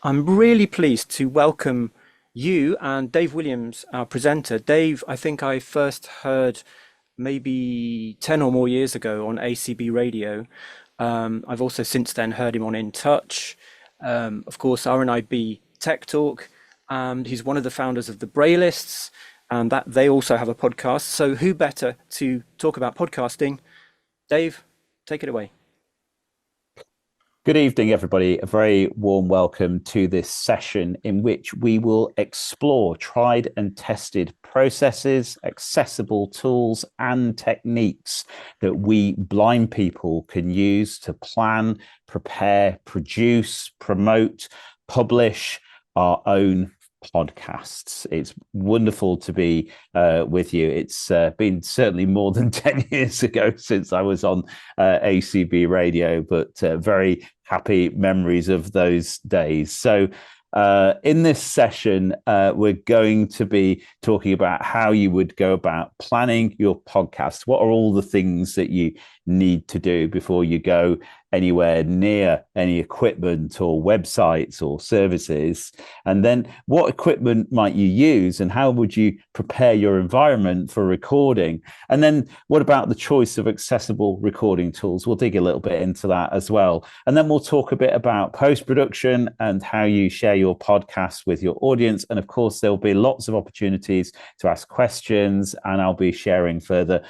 I'm really pleased to welcome you and Dave Williams, our presenter. Dave, I think I first heard maybe 10 or more years ago on ACB Radio. I've also since then heard him on In Touch, of course, RNIB Tech Talk, and he's one of the founders of the Braillists, and that they also have a podcast. So who better to talk about podcasting? Dave, take it away. Good evening, everybody. A very warm welcome to this session in which we will explore tried and tested processes, accessible tools, and techniques that we blind people can use to plan, prepare, produce, promote, publish our own podcasts. It's wonderful to be with you. It's been certainly more than 10 years ago since I was on ACB radio, but very happy memories of those days. So in this session, we're going to be talking about how you would go about planning your podcast. What are all the things that you need to do before you go anywhere near any equipment or websites or services? And then what equipment might you use and how would you prepare your environment for recording? And then what about the choice of accessible recording tools? We'll dig a little bit into that as well. And then we'll talk a bit about post-production and how you share your podcast with your audience. And of course, there'll be lots of opportunities to ask questions, and I'll be sharing further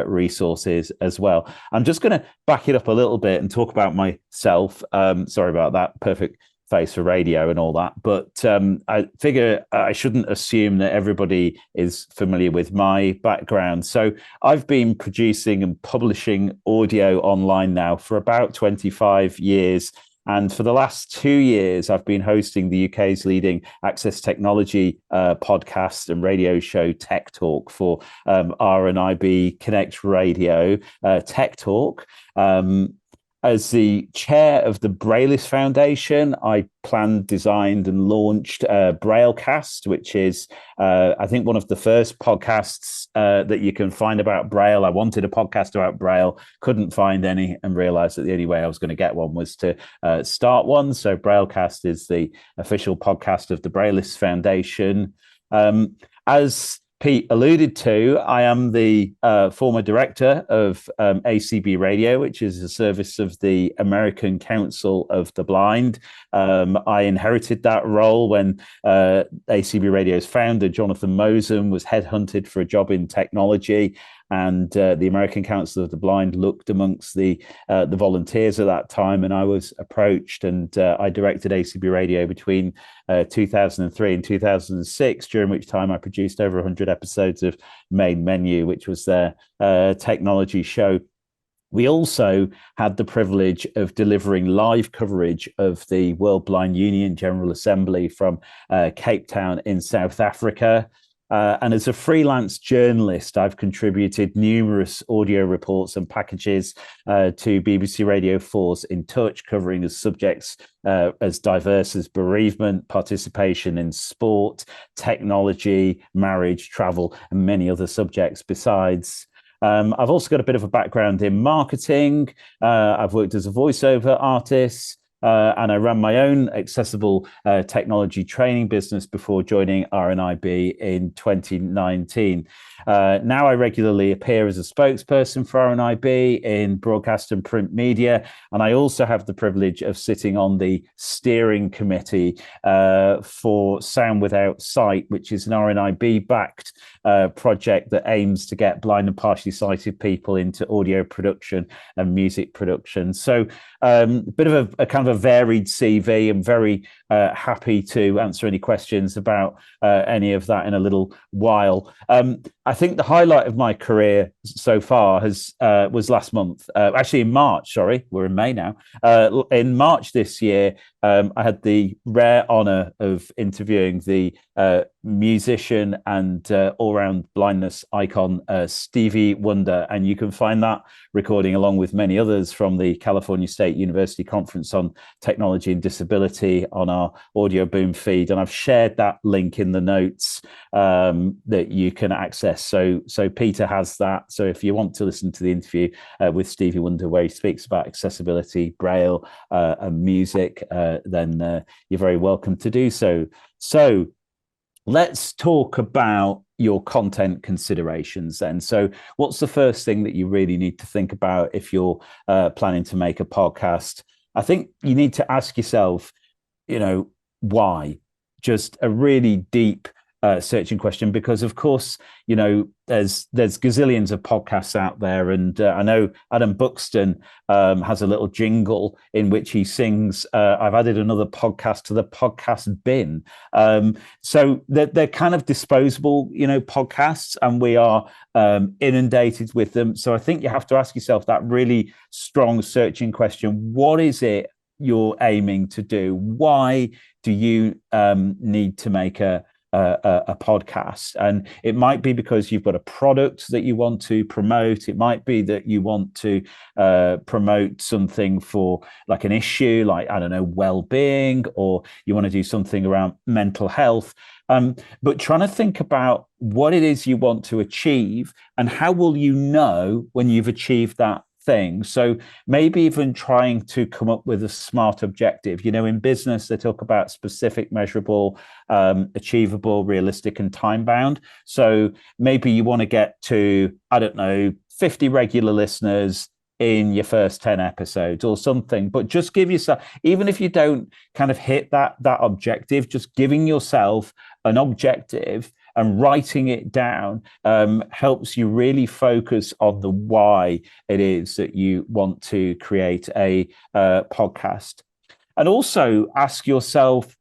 resources as well. I'm just going to back it up a little bit and talk about myself. Sorry about that. Perfect face for radio and all that. But I figure I shouldn't assume that everybody is familiar with my background. So I've been producing and publishing audio online now for about 25 years. And for the last 2 years, I've been hosting the UK's leading access technology podcast and radio show, Tech Talk, for RNIB Connect Radio, Tech Talk. As the chair of the Braillists Foundation, I planned, designed, and launched Braillecast, which is, I think, one of the first podcasts that you can find about Braille. I wanted a podcast about Braille, couldn't find any, and realized that the only way I was going to get one was to start one. So Braillecast is the official podcast of the Braillists Foundation. As Pete alluded to, I am the former director of ACB Radio, which is a service of the American Council of the Blind. I inherited that role when ACB Radio's founder, Jonathan Mosen, was headhunted for a job in technology. And the American Council of the Blind looked amongst the volunteers at that time, and I was approached, and I directed ACB Radio between 2003 and 2006, during which time I produced over 100 episodes of Main Menu, which was their technology show. We also had the privilege of delivering live coverage of the World Blind Union General Assembly from Cape Town in South Africa. And as a freelance journalist, I've contributed numerous audio reports and packages to BBC Radio 4's In Touch, covering subjects as diverse as bereavement, participation in sport, technology, marriage, travel, and many other subjects besides. I've also got a bit of a background in marketing. I've worked as a voiceover artist. And I ran my own accessible technology training business before joining RNIB in 2019. Now I regularly appear as a spokesperson for RNIB in broadcast and print media. And I also have the privilege of sitting on the steering committee for Sound Without Sight, which is an RNIB-backed project that aims to get blind and partially sighted people into audio production and music production. So a bit of a kind of a varied CV. I'm very happy to answer any questions about any of that in a little while. I think the highlight of my career so far was last month. Actually, in March. Sorry, we're in May now. In March this year, I had the rare honor of interviewing the musician and all-round blindness icon Stevie Wonder, and you can find that recording along with many others from the California State University Conference on Technology and Disability on our Audio Boom feed, and I've shared that link in the notes that you can access access. So Peter has that. So if you want to listen to the interview with Stevie Wonder, where he speaks about accessibility, Braille, and music, then you're very welcome to do so. So let's talk about your content considerations then. So what's the first thing that you really need to think about if you're planning to make a podcast? I think you need to ask yourself, why? Just a really deep searching question, because of course, there's gazillions of podcasts out there, and I know Adam Buxton has a little jingle in which he sings, I've added another podcast to the podcast bin. So they're kind of disposable, podcasts, and we are inundated with them. So I think you have to ask yourself that really strong searching question. What is it you're aiming to do? Why do you need to make a podcast? And it might be because you've got a product that you want to promote. It might be that you want to promote something for like an issue, like, I don't know, well-being, or you want to do something around mental health. But trying to think about what it is you want to achieve, and how will you know when you've achieved that thing. So maybe even trying to come up with a smart objective. In business, they talk about specific, measurable, achievable, realistic, and time bound. So maybe you want to get to, I don't know, 50 regular listeners in your first 10 episodes or something. But just give yourself, even if you don't kind of hit that objective, just giving yourself an objective and writing it down helps you really focus on the why it is that you want to create a podcast. And also ask yourself,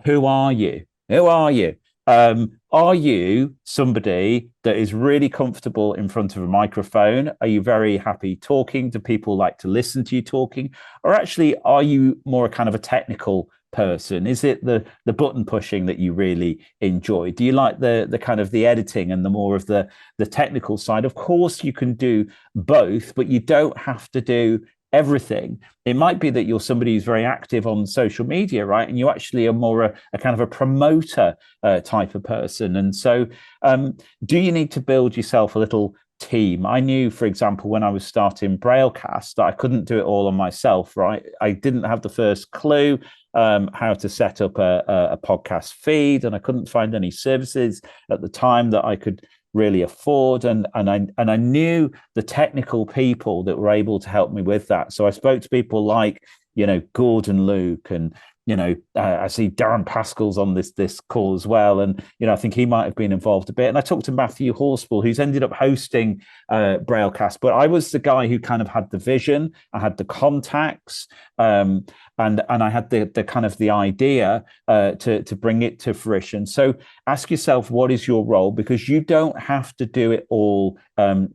who are you? Who are you? Are you somebody that is really comfortable in front of a microphone? Are you very happy talking? Do people like to listen to you talking? Or actually, are you more kind of a technical person? Is it the button pushing that you really enjoy? Do you like the kind of the editing and the more of the technical side? Of course, you can do both, but you don't have to do everything. It might be that you're somebody who's very active on social media, right? And you actually are more a kind of a promoter type of person. And so do you need to build yourself a little team? I knew, for example, when I was starting Braillecast, that I couldn't do it all on myself, right? I didn't have the first clue how to set up a podcast feed, and I couldn't find any services at the time that I could really afford, and I knew the technical people that were able to help me with that. So I spoke to people like Gordon Luke, and I see Darren Pascal's on this call as well, and I think he might have been involved a bit. And I talked to Matthew Horspool, who's ended up hosting Braillecast, but I was the guy who kind of had the vision, I had the contacts, and I had the kind of the idea to bring it to fruition. So ask yourself, what is your role? Because you don't have to do it all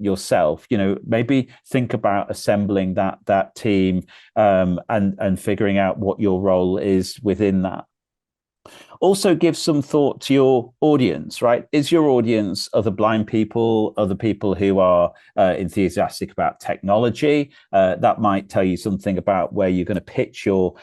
yourself. Maybe think about assembling that team and figuring out what your role is within that. Also give some thought to your audience, right? Is your audience other blind people, other people who are enthusiastic about technology? That might tell you something about where you're going to pitch your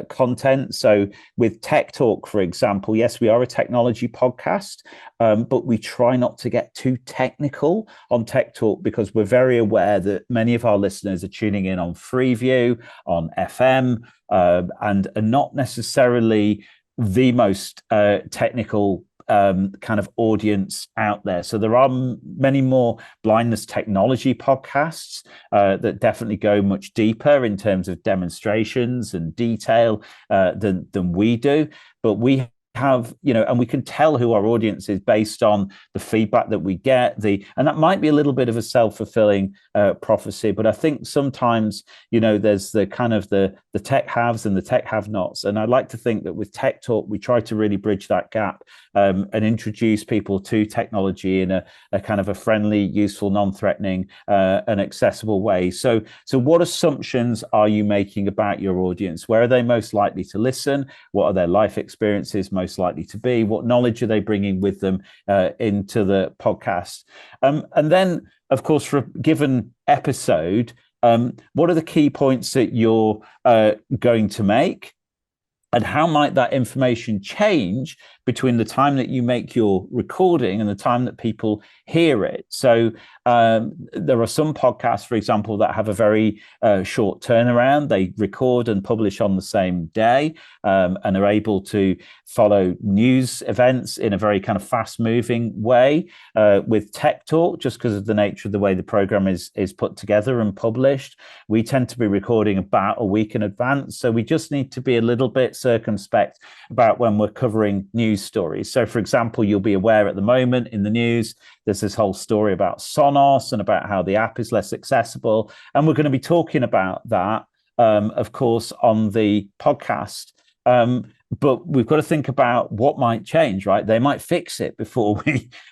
content. So with Tech Talk, for example, yes, we are a technology podcast, but we try not to get too technical on Tech Talk, because we're very aware that many of our listeners are tuning in on Freeview, on FM, and are not necessarily the most technical kind of audience out there. So there are many more blindness technology podcasts that definitely go much deeper in terms of demonstrations and detail than we do. But we have, and we can tell who our audience is based on the feedback that we get. And that might be a little bit of a self-fulfilling prophecy, but I think sometimes, there's the kind of the tech haves and the tech have-nots. And I like to think that with Tech Talk, we try to really bridge that gap and introduce people to technology in a kind of a friendly, useful, non-threatening, and accessible way. So what assumptions are you making about your audience? Where are they most likely to listen? What are their life experiences most likely to be? What knowledge are they bringing with them into the podcast? And then, of course, for a given episode, what are the key points that you're going to make? And how might that information change between the time that you make your recording and the time that people hear it? So there are some podcasts, for example, that have a very short turnaround. They record and publish on the same day, and are able to follow news events in a very kind of fast-moving way. With Tech Talk, just because of the nature of the way the program is put together and published, we tend to be recording about a week in advance. So we just need to be a little bit circumspect about when we're covering news stories. So, for example, you'll be aware at the moment in the news, there's this whole story about Sonos and about how the app is less accessible. And we're going to be talking about that, of course, on the podcast. But we've got to think about what might change, right? They might fix it before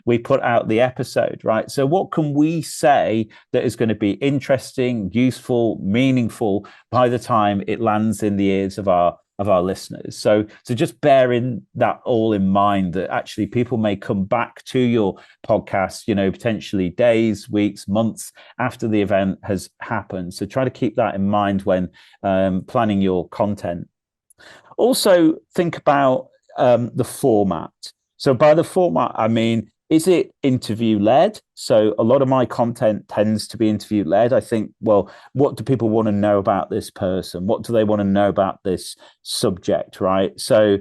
we put out the episode, right? So what can we say that is going to be interesting, useful, meaningful by the time it lands in the ears of our listeners? So just bearing that all in mind, that actually people may come back to your podcast, potentially days, weeks, months after the event has happened. So try to keep that in mind when planning your content. Also, think about the format. So by the format, I mean, is it interview led? So a lot of my content tends to be interview led. I think, well, what do people want to know about this person? What do they want to know about this subject, right? So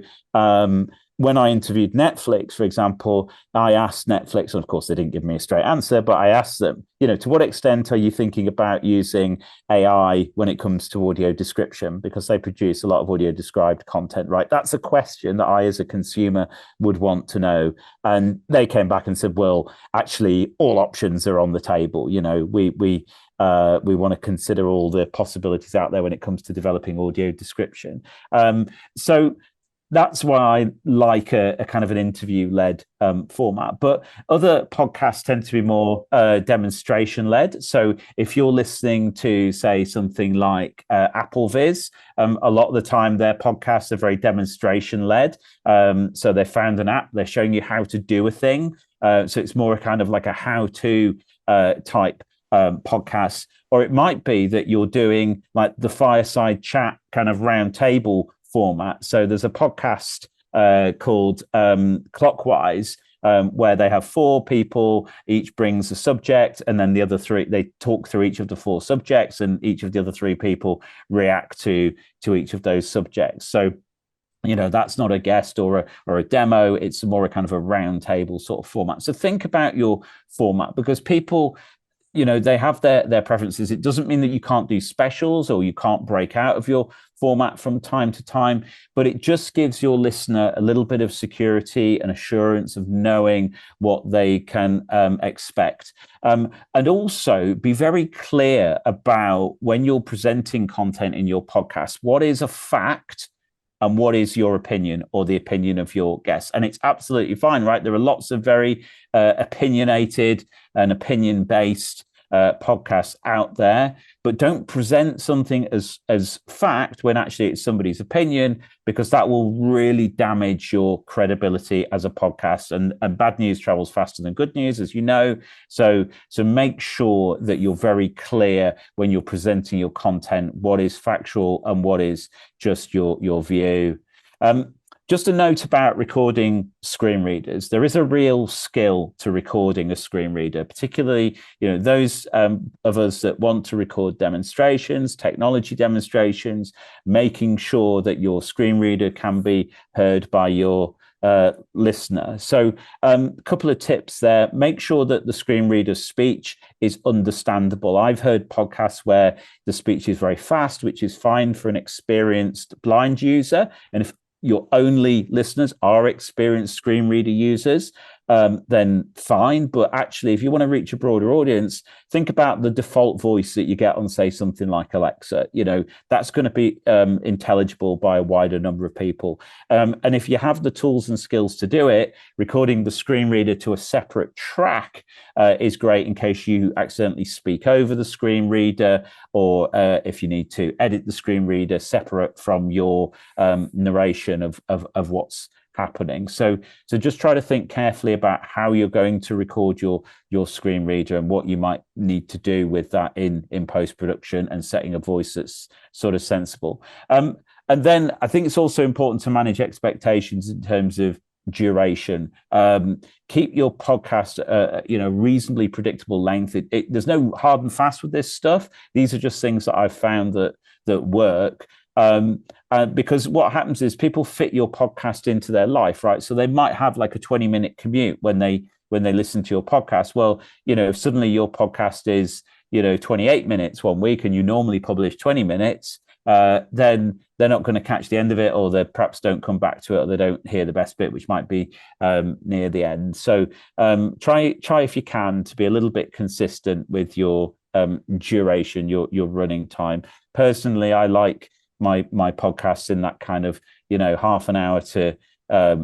when I interviewed Netflix, for example, I asked Netflix, and of course they didn't give me a straight answer, but I asked them, to what extent are you thinking about using AI when it comes to audio description? Because they produce a lot of audio described content, right? That's a question that I, as a consumer, would want to know. And they came back and said, well, actually, all options are on the table. We want to consider all the possibilities out there when it comes to developing audio description. So that's why I like a kind of an interview-led format. But other podcasts tend to be more demonstration-led. So if you're listening to, say, something like Apple Viz, a lot of the time their podcasts are very demonstration-led. So they found an app, they're showing you how to do a thing. So it's more kind of like a how-to type podcast. Or it might be that you're doing like the fireside chat kind of round table format. So there's a podcast called Clockwise, where they have 4 people, each brings a subject, and then the other 3, they talk through each of the 4 subjects, and each of the other 3 people react to each of those subjects. So that's not a guest or a demo. It's more a kind of a round table sort of format. So think about your format, because people, they have their preferences. It doesn't mean that you can't do specials or you can't break out of your format from time to time, but it just gives your listener a little bit of security and assurance of knowing what they can expect. And also be very clear about, when you're presenting content in your podcast, what is a fact and what is your opinion or the opinion of your guests. And it's absolutely fine, right? There are lots of very opinionated and opinion-based podcasts out there, but don't present something as fact when actually it's somebody's opinion, because that will really damage your credibility as a podcast. And bad news travels faster than good news, as you know. So make sure that you're very clear when you're presenting your content, what is factual and what is just your view. Just a note about recording screen readers. There is a real skill to recording a screen reader, particularly, those of us that want to record demonstrations, technology demonstrations, making sure that your screen reader can be heard by your listener. So a couple of tips there. Make sure that the screen reader's speech is understandable. I've heard podcasts where the speech is very fast, which is fine for an experienced blind user. And if your only listeners are experienced screen reader users, then fine. But actually, if you want to reach a broader audience, think about the default voice that you get on, say, something like Alexa. That's going to be intelligible by a wider number of people. And if you have the tools and skills to do it, recording the screen reader to a separate track is great in case you accidentally speak over the screen reader, or if you need to edit the screen reader separate from your narration of what's happening. So just try to think carefully about how you're going to record your screen reader and what you might need to do with that in post-production, and setting a voice that's sort of sensible. And then I think it's also important to manage expectations in terms of duration. Keep your podcast, reasonably predictable length. There's no hard and fast with this stuff. These are just things that I've found that work. Because what happens is people fit your podcast into their life, right? So they might have like a 20-minute commute when they listen to your podcast. Well, if suddenly your podcast is 28 minutes one week and you normally publish 20 minutes, then they're not going to catch the end of it, or they perhaps don't come back to it, or they don't hear the best bit, which might be near the end. So try if you can to be a little bit consistent with your duration, your running time. Personally, I like my podcasts in that kind of half an hour to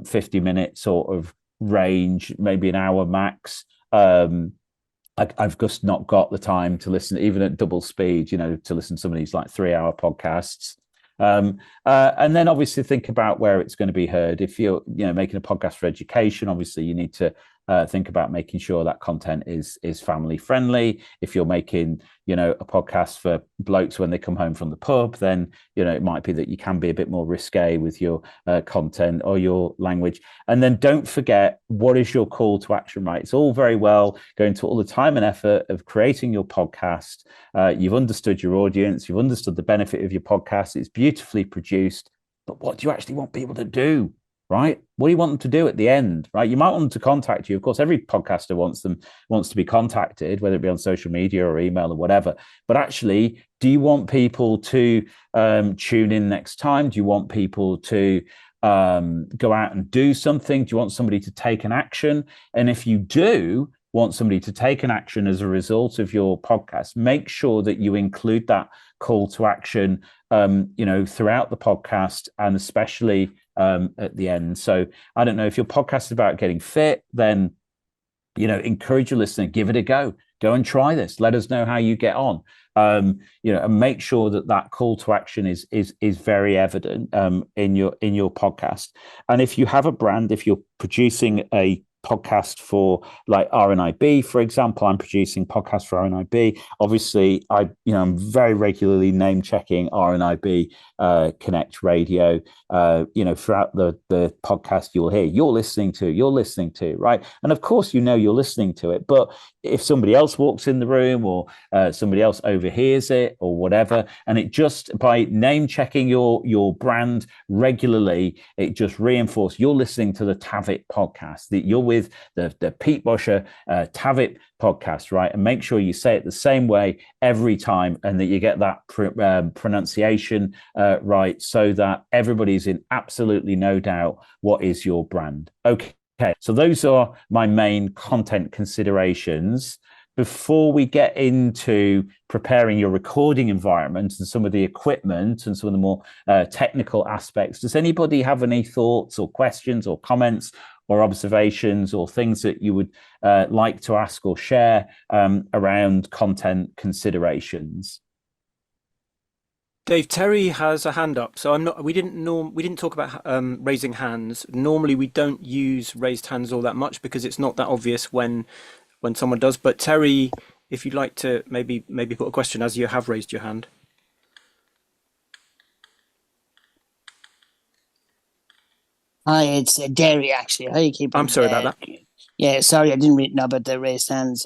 50 minutes sort of range, maybe an hour max. I've just not got the time to listen, even at double speed, to listen to some of these like 3-hour podcasts. And then obviously think about where it's going to be heard. If you're, making a podcast for education, obviously you need to think about making sure that content is family friendly. If you're making, a podcast for blokes when they come home from the pub, then, it might be that you can be a bit more risque with your content or your language. And then don't forget, what is your call to action, right? It's all very well going to all the time and effort of creating your podcast. You've understood your audience. You've understood the benefit of your podcast. It's beautifully produced. But what do you actually want people to do? Right? What do you want them to do at the end? Right? You might want them to contact you. Of course, every podcaster wants to be contacted, whether it be on social media or email or whatever. But actually, do you want people to tune in next time? Do you want people to go out and do something? Do you want somebody to take an action? And if you do want somebody to take an action as a result of your podcast, make sure that you include that call to action, throughout the podcast, and especially at the end. So I don't know, if your podcast is about getting fit, then encourage your listener, give it a go and try this. Let us know how you get on. And make sure that call to action is very evident in your podcast. And if you have a brand, if you're producing a podcast for like RNIB, for example, I'm producing podcasts for RNIB. Obviously, I'm very regularly name checking RNIB Connect Radio. Throughout the podcast, you'll hear you're listening to, right? And of course, you're listening to it. But if somebody else walks in the room, or somebody else overhears it, or whatever, and it just by name checking your brand regularly, it just reinforces you're listening to the TAVIP podcast, that you're with the Pete Bosher TAVIP podcast, right? And make sure you say it the same way every time, and that you get that pronunciation right, so that everybody's in absolutely no doubt what is your brand. Okay, so those are my main content considerations. Before we get into preparing your recording environment and some of the equipment and some of the more technical aspects, does anybody have any thoughts or questions or comments or observations or things that you would like to ask or share around content considerations? Dave, Terry has a hand up. So we didn't talk about raising hands. Normally, we don't use raised hands all that much because it's not that obvious when someone does. But Terry, if you'd like to maybe put a question, as you have raised your hand. Hi, it's Derry actually. How you keeping? I'm sorry about that. Yeah, sorry, I didn't really know about the raised hands.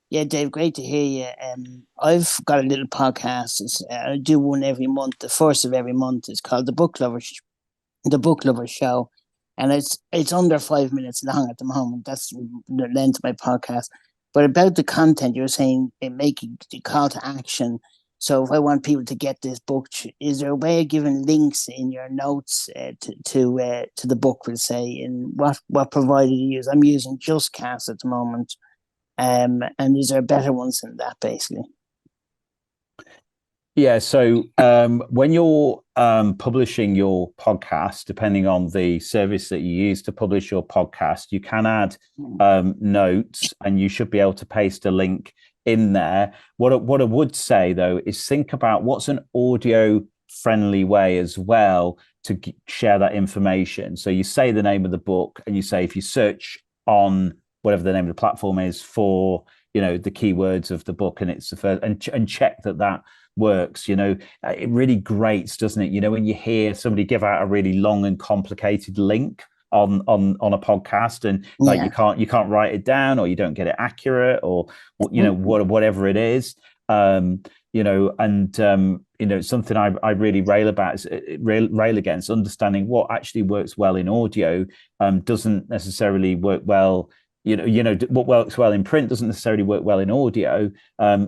Yeah, Dave, great to hear you. I've got a little podcast. I do one every month. The first of every month. It's called the Book Lovers Show, and it's under 5 minutes long at the moment. That's the length of my podcast. But about the content, you're saying making the call to action. So if I want people to get this book, is there a way of giving links in your notes to the book, we'll say, and what provider you use? I'm using JustCast at the moment. And is there better ones than that, basically? Yeah, so when you're publishing your podcast, depending on the service that you use to publish your podcast, you can add notes, and you should be able to paste a link in there. What I would say, though, is think about what's an audio friendly way as well to share that information. So you say the name of the book, and you say, if you search on whatever the name of the platform is for, the keywords of the book, and it's the first, and check that works. It really grates, doesn't it? When you hear somebody give out a really long and complicated link on a podcast, and like Yeah. you can't write it down, or you don't get it accurate, or whatever it is. Something I really rail against, understanding what actually works well in audio doesn't necessarily work well. What works well in print doesn't necessarily work well in audio.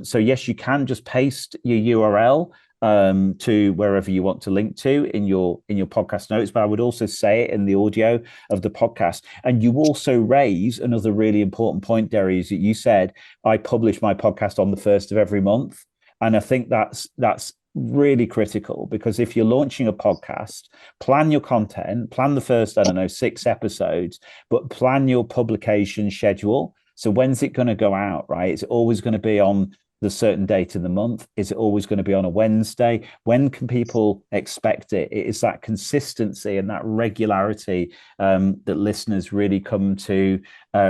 So yes, you can just paste your URL to wherever you want to link to in your podcast notes, but I would also say it in the audio of the podcast. And you also raise another really important point, Derry, is that you said I publish my podcast on the first of every month, and I think that's really critical, because if you're launching a podcast, plan your content, plan the first, 6 episodes, but plan your publication schedule. So when's it going to go out, right? It's always going to be on the certain date in the month. Is it always going to be on a Wednesday? When can people expect it? It is that consistency and that regularity that listeners really come to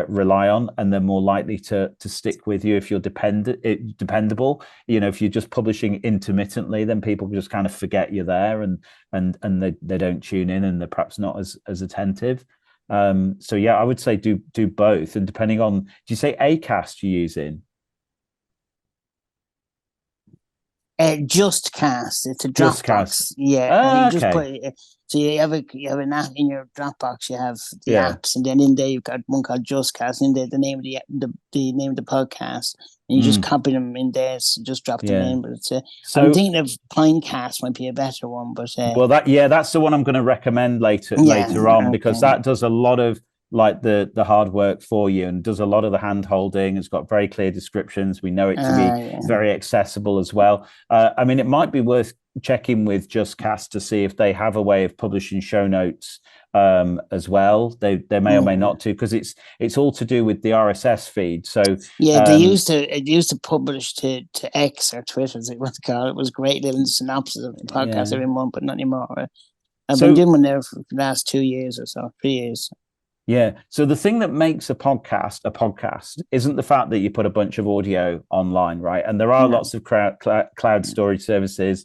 rely on, and they're more likely to stick with you if you're dependable. If you're just publishing intermittently, then people just kind of forget you're there, and they don't tune in, and they're perhaps not as attentive. So yeah, I would say do both, and depending on, do you say Acast you're using? Just Cast. It's a Just Dropbox. Cast. Yeah, you just Okay. put it. So you have an app in your Dropbox. You have the Yeah. apps, and then in there you've got one called Just Cast. In there, the name of the name of the podcast, and you just copy them in there. So just drop them in. But it's I'm thinking of Pinecast might be a better one. But well, that's the one I'm going to recommend later on, because that does a lot of like the hard work for you, and does a lot of the hand holding. It's got very clear descriptions. We know it to be very accessible as well. I mean, it might be worth checking with Just Cast to see if they have a way of publishing show notes as well. They may or may not to, because it's all to do with the RSS feed. So they used to publish to X or Twitter, as they want to call it. It was a great little synopsis of the podcast every month, but not anymore. I've been doing one there for the last 2 years or so, 3 years. Yeah. So the thing that makes a podcast isn't the fact that you put a bunch of audio online, right? And there are lots of cloud storage services.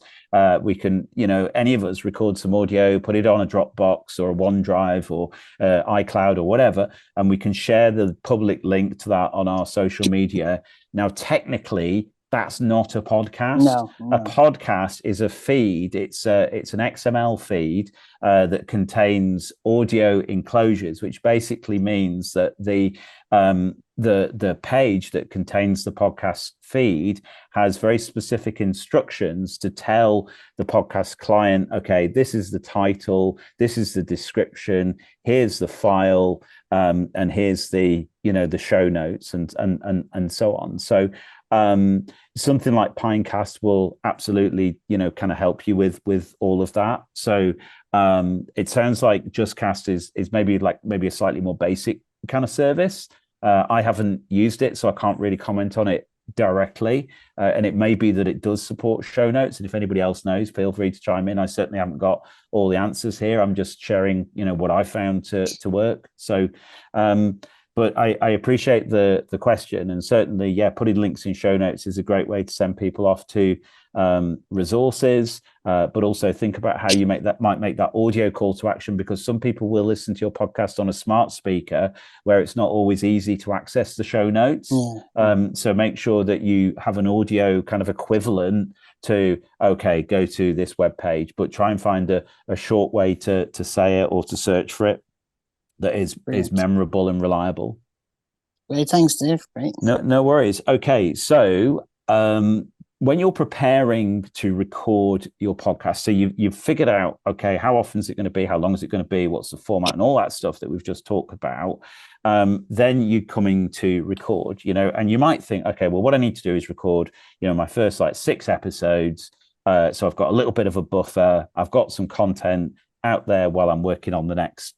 We can, any of us record some audio, put it on a Dropbox or a OneDrive or iCloud or whatever, and we can share the public link to that on our social media. Now, technically, that's not a podcast. No. A podcast is a feed. It's an XML feed that contains audio enclosures, which basically means that the page that contains the podcast feed has very specific instructions to tell the podcast client, okay, this is the title, this is the description, here's the file, and here's the show notes, and so on. So something like Pinecast will absolutely, kind of help you with all of that. So it sounds like Just Cast is maybe a slightly more basic kind of service. I haven't used it, so I can't really comment on it directly. And it may be that it does support show notes. And if anybody else knows, feel free to chime in. I certainly haven't got all the answers here. I'm just sharing, what I found to work. So, but I appreciate the question, and certainly, putting links in show notes is a great way to send people off to resources, but also think about how you might make that audio call to action, because some people will listen to your podcast on a smart speaker where it's not always easy to access the show notes. So make sure that you have an audio kind of equivalent to, okay, go to this web page, but try and find a short way to say it or to search for it that is memorable and reliable. Great, thanks, Dave. Great. No worries. Okay, so when you're preparing to record your podcast, so you've figured out, okay, how often is it going to be? How long is it going to be? What's the format and all that stuff that we've just talked about? Then you're coming to record, and you might think, okay, well, what I need to do is record, my first 6 episodes. So I've got a little bit of a buffer. I've got some content out there while I'm working on the next,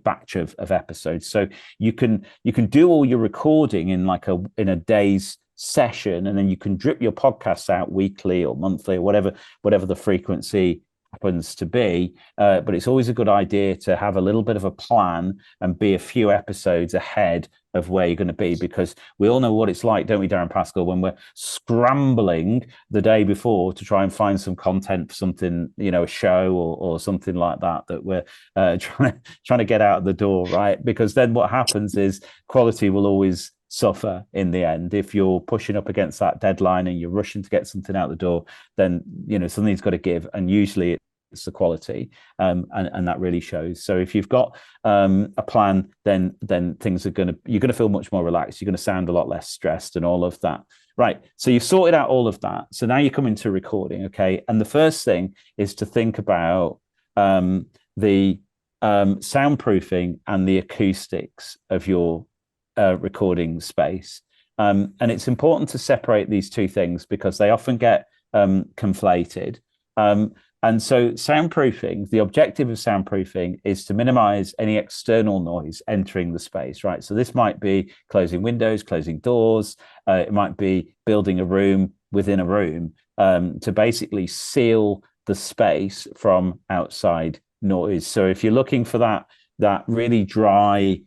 batch of episodes. So you can do all your recording in in a day's session, and then you can drip your podcasts out weekly or monthly or whatever the frequency happens to be, but it's always a good idea to have a little bit of a plan and be a few episodes ahead of where you're going to be, because we all know what it's like, don't we, Darren Pascal, when we're scrambling the day before to try and find some content for something, a show or something like that we're trying to get out of the door, right? Because then what happens is quality will always suffer in the end. If you're pushing up against that deadline and you're rushing to get something out the door, then something's got to give, and usually it's the quality, and that really shows. So if you've got a plan, then you're going to feel much more relaxed. You're going to sound a lot less stressed and all of that. Right. So you've sorted out all of that. So now you come into recording. Okay. And the first thing is to think about the soundproofing and the acoustics of your recording space. And it's important to separate these two things because they often get conflated. And so soundproofing, the objective of soundproofing is to minimize any external noise entering the space, right? So this might be closing windows, closing doors. It might be building a room within a room to basically seal the space from outside noise. So if you're looking for that really dry,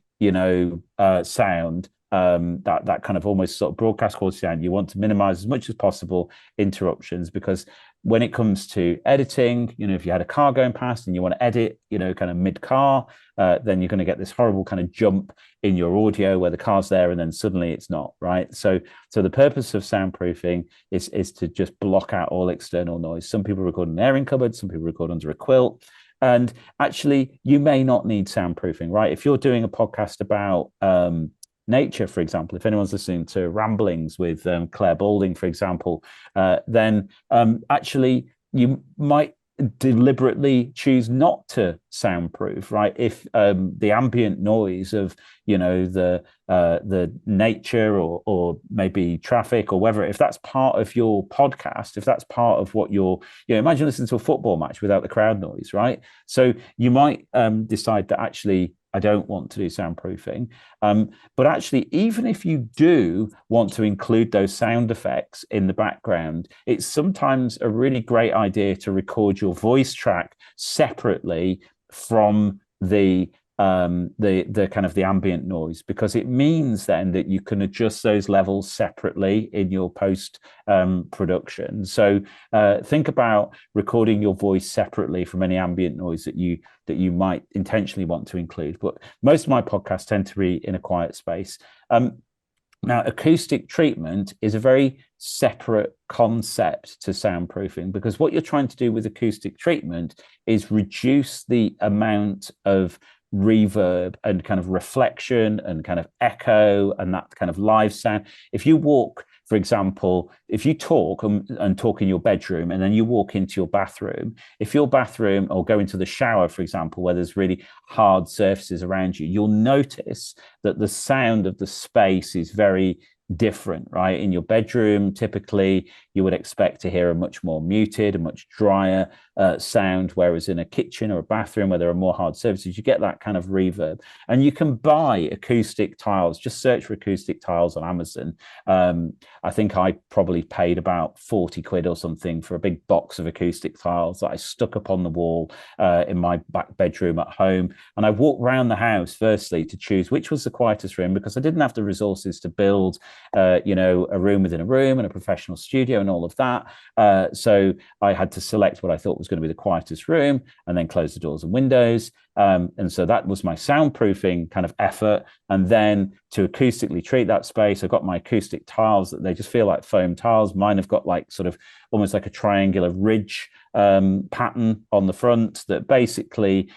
sound, that kind of almost sort of broadcast quality sound, you want to minimize as much as possible interruptions, because when it comes to editing, if you had a car going past and you want to edit, kind of mid-car, then you're going to get this horrible kind of jump in your audio where the car's there and then suddenly it's not, right? So the purpose of soundproofing is to just block out all external noise. Some people record in an airing cupboard, some people record under a quilt. And actually, you may not need soundproofing, right? If you're doing a podcast about nature, for example, if anyone's listening to Ramblings with Claire Balding, for example, then actually you might deliberately choose not to soundproof, right? If the ambient noise of the nature or maybe traffic or whatever, if that's part of your podcast, if that's part of what you're, imagine listening to a football match without the crowd noise, right? So you might decide that actually I don't want to do soundproofing. But actually, even if you do want to include those sound effects in the background, it's sometimes a really great idea to record your voice track separately from the kind of the ambient noise, because it means then that you can adjust those levels separately in your post production. So think about recording your voice separately from any ambient noise that you might intentionally want to include. But most of my podcasts tend to be in a quiet space. Now, acoustic treatment is a very separate concept to soundproofing, because what you're trying to do with acoustic treatment is reduce the amount of reverb and kind of reflection and kind of echo and that kind of live sound. If you walk, for example, if you talk and talk in your bedroom and then you walk into your bathroom, if your bathroom, or go into the shower, for example, where there's really hard surfaces around you, you'll notice that the sound of the space is very different, right? In your bedroom, typically you would expect to hear a much more muted, a much drier sound, whereas in a kitchen or a bathroom where there are more hard surfaces, you get that kind of reverb. And you can buy acoustic tiles. Just search for acoustic tiles on Amazon. I think I probably paid about 40 quid or something for a big box of acoustic tiles that I stuck up on the wall in my back bedroom at home. And I walked around the house firstly to choose which was the quietest room, because I didn't have the resources to build a room within a room and a professional studio and all of that. So I had to select what I thought was going to be the quietest room and then close the doors and windows. And so that was my soundproofing kind of effort. And then to acoustically treat that space, I've got my acoustic tiles that they just feel like foam tiles. Mine have got like sort of almost like a triangular ridge pattern on the front that basically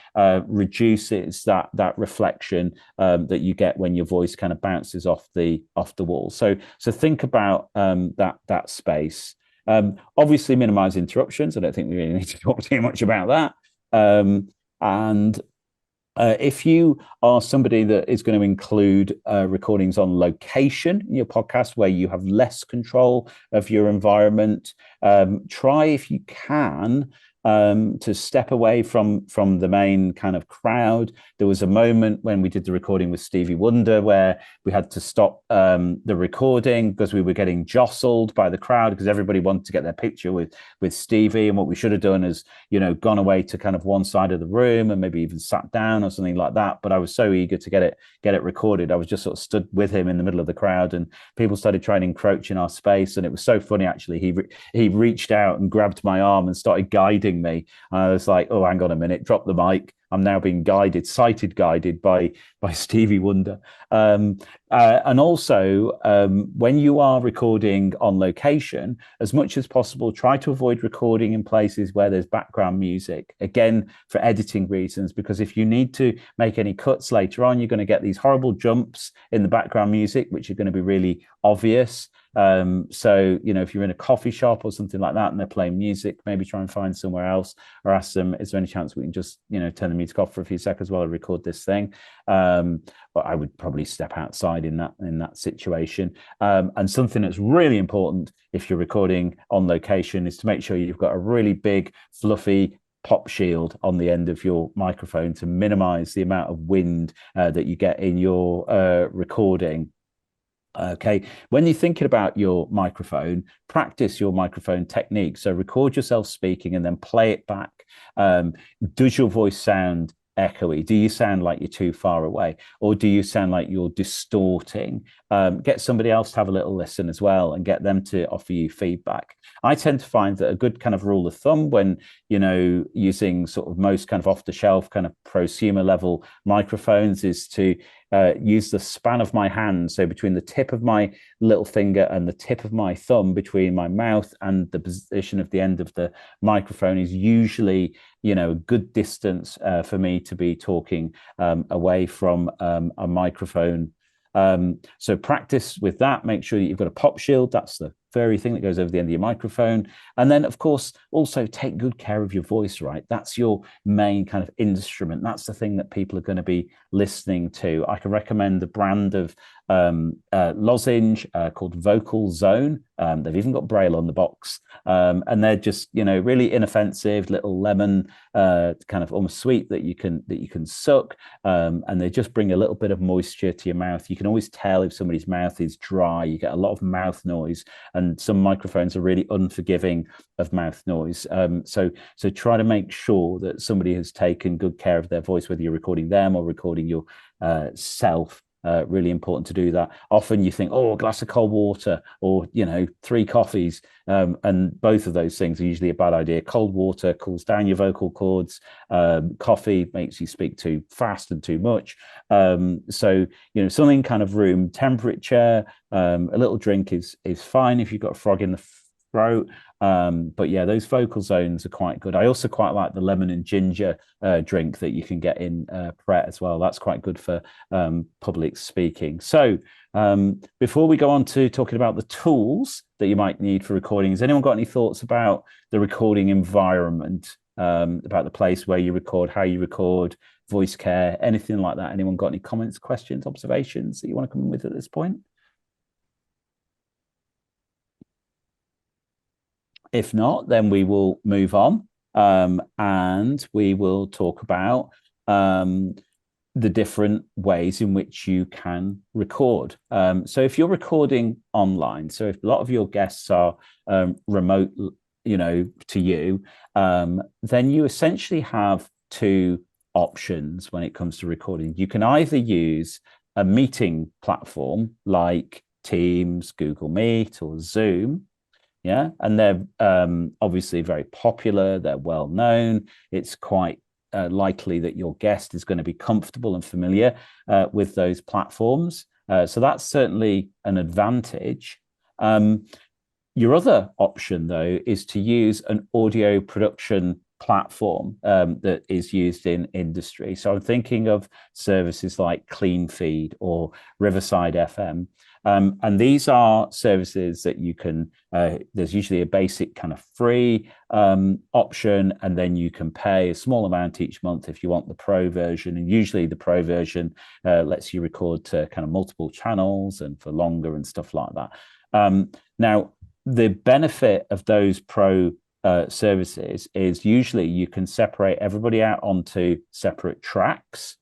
reduces that reflection that you get when your voice kind of bounces off the wall. So think about that space. Obviously, minimize interruptions. I don't think we really need to talk too much about that. And if you are somebody that is going to include recordings on location in your podcast where you have less control of your environment, try, if you can, to step away from the main kind of crowd. There was a moment when we did the recording with Stevie Wonder where we had to stop the recording because we were getting jostled by the crowd because everybody wanted to get their picture with Stevie. And what we should have done is, you know, gone away to kind of one side of the room and maybe even sat down or something like that. But I was so eager to get it recorded. I was just sort of stood with him in the middle of the crowd, and people started trying to encroach in our space. And it was so funny, actually. He reached out and grabbed my arm and started guiding me. And I was like, oh, hang on a minute, drop the mic. I'm now being sighted guided by Stevie Wonder. And also, when you are recording on location, as much as possible, try to avoid recording in places where there's background music, again, for editing reasons, because if you need to make any cuts later on, you're going to get these horrible jumps in the background music, which are going to be really obvious. So, you know, if you're in a coffee shop or something like that and they're playing music, maybe try and find somewhere else or ask them, is there any chance we can just, you know, turn the music off for a few seconds while I record this thing? But I would probably step outside in that situation. And something that's really important if you're recording on location is to make sure you've got a really big, fluffy pop shield on the end of your microphone to minimize the amount of wind that you get in your recording. Okay, when you're thinking about your microphone, practice your microphone technique. So record yourself speaking and then play it back. Does your voice sound echoey? Do you sound like you're too far away, or do you sound like you're distorting? Get somebody else to have a little listen as well and get them to offer you feedback. I tend to find that a good kind of rule of thumb when, you know, using sort of most kind of off the shelf kind of prosumer level microphones is to use the span of my hand. So between the tip of my little finger and the tip of my thumb, between my mouth and the position of the end of the microphone is usually, you know, a good distance for me to be talking away from a microphone. So practice with that. Make sure that you've got a pop shield. That's the very thing that goes over the end of your microphone. And then, of course, also take good care of your voice, right? That's your main kind of instrument. That's the thing that people are going to be listening to. I can recommend a brand of lozenge called Vocal Zone. They've even got Braille on the box. And they're just, you know, really inoffensive, little lemon kind of almost sweet that you can suck. And they just bring a little bit of moisture to your mouth. You can always tell if somebody's mouth is dry. You get a lot of mouth noise, and some microphones are really unforgiving of mouth noise. So try to make sure that somebody has taken good care of their voice, whether you're recording them or recording your self. Really important to do that. Often you think, oh, a glass of cold water or, you know, 3 coffees. And both of those things are usually a bad idea. Cold water cools down your vocal cords. Coffee makes you speak too fast and too much. So, you know, something kind of room temperature, a little drink is fine if you've got a frog in the throat. But yeah, those vocal zones are quite good. I also quite like the lemon and ginger drink that you can get in Pret as well. That's quite good for public speaking. So before we go on to talking about the tools that you might need for recording, has anyone got any thoughts about the recording environment, about the place where you record, how you record, voice care, anything like that? Anyone got any comments, questions, observations that you want to come in with at this point? If not, then we will move on and we will talk about the different ways in which you can record. So if you're recording online, so if a lot of your guests are remote, you know, to you, then you essentially have 2 options when it comes to recording. You can either use a meeting platform like Teams, Google Meet, or Zoom. Yeah, and they're obviously very popular. They're well known. It's quite likely that your guest is going to be comfortable and familiar with those platforms. So that's certainly an advantage. Your other option, though, is to use an audio production platform that is used in industry. So I'm thinking of services like CleanFeed or Riverside FM. And these are services that you can, there's usually a basic kind of free option, and then you can pay a small amount each month if you want the pro version. And usually the pro version lets you record to kind of multiple channels and for longer and stuff like that. Now, the benefit of those pro services is usually you can separate everybody out onto separate tracks.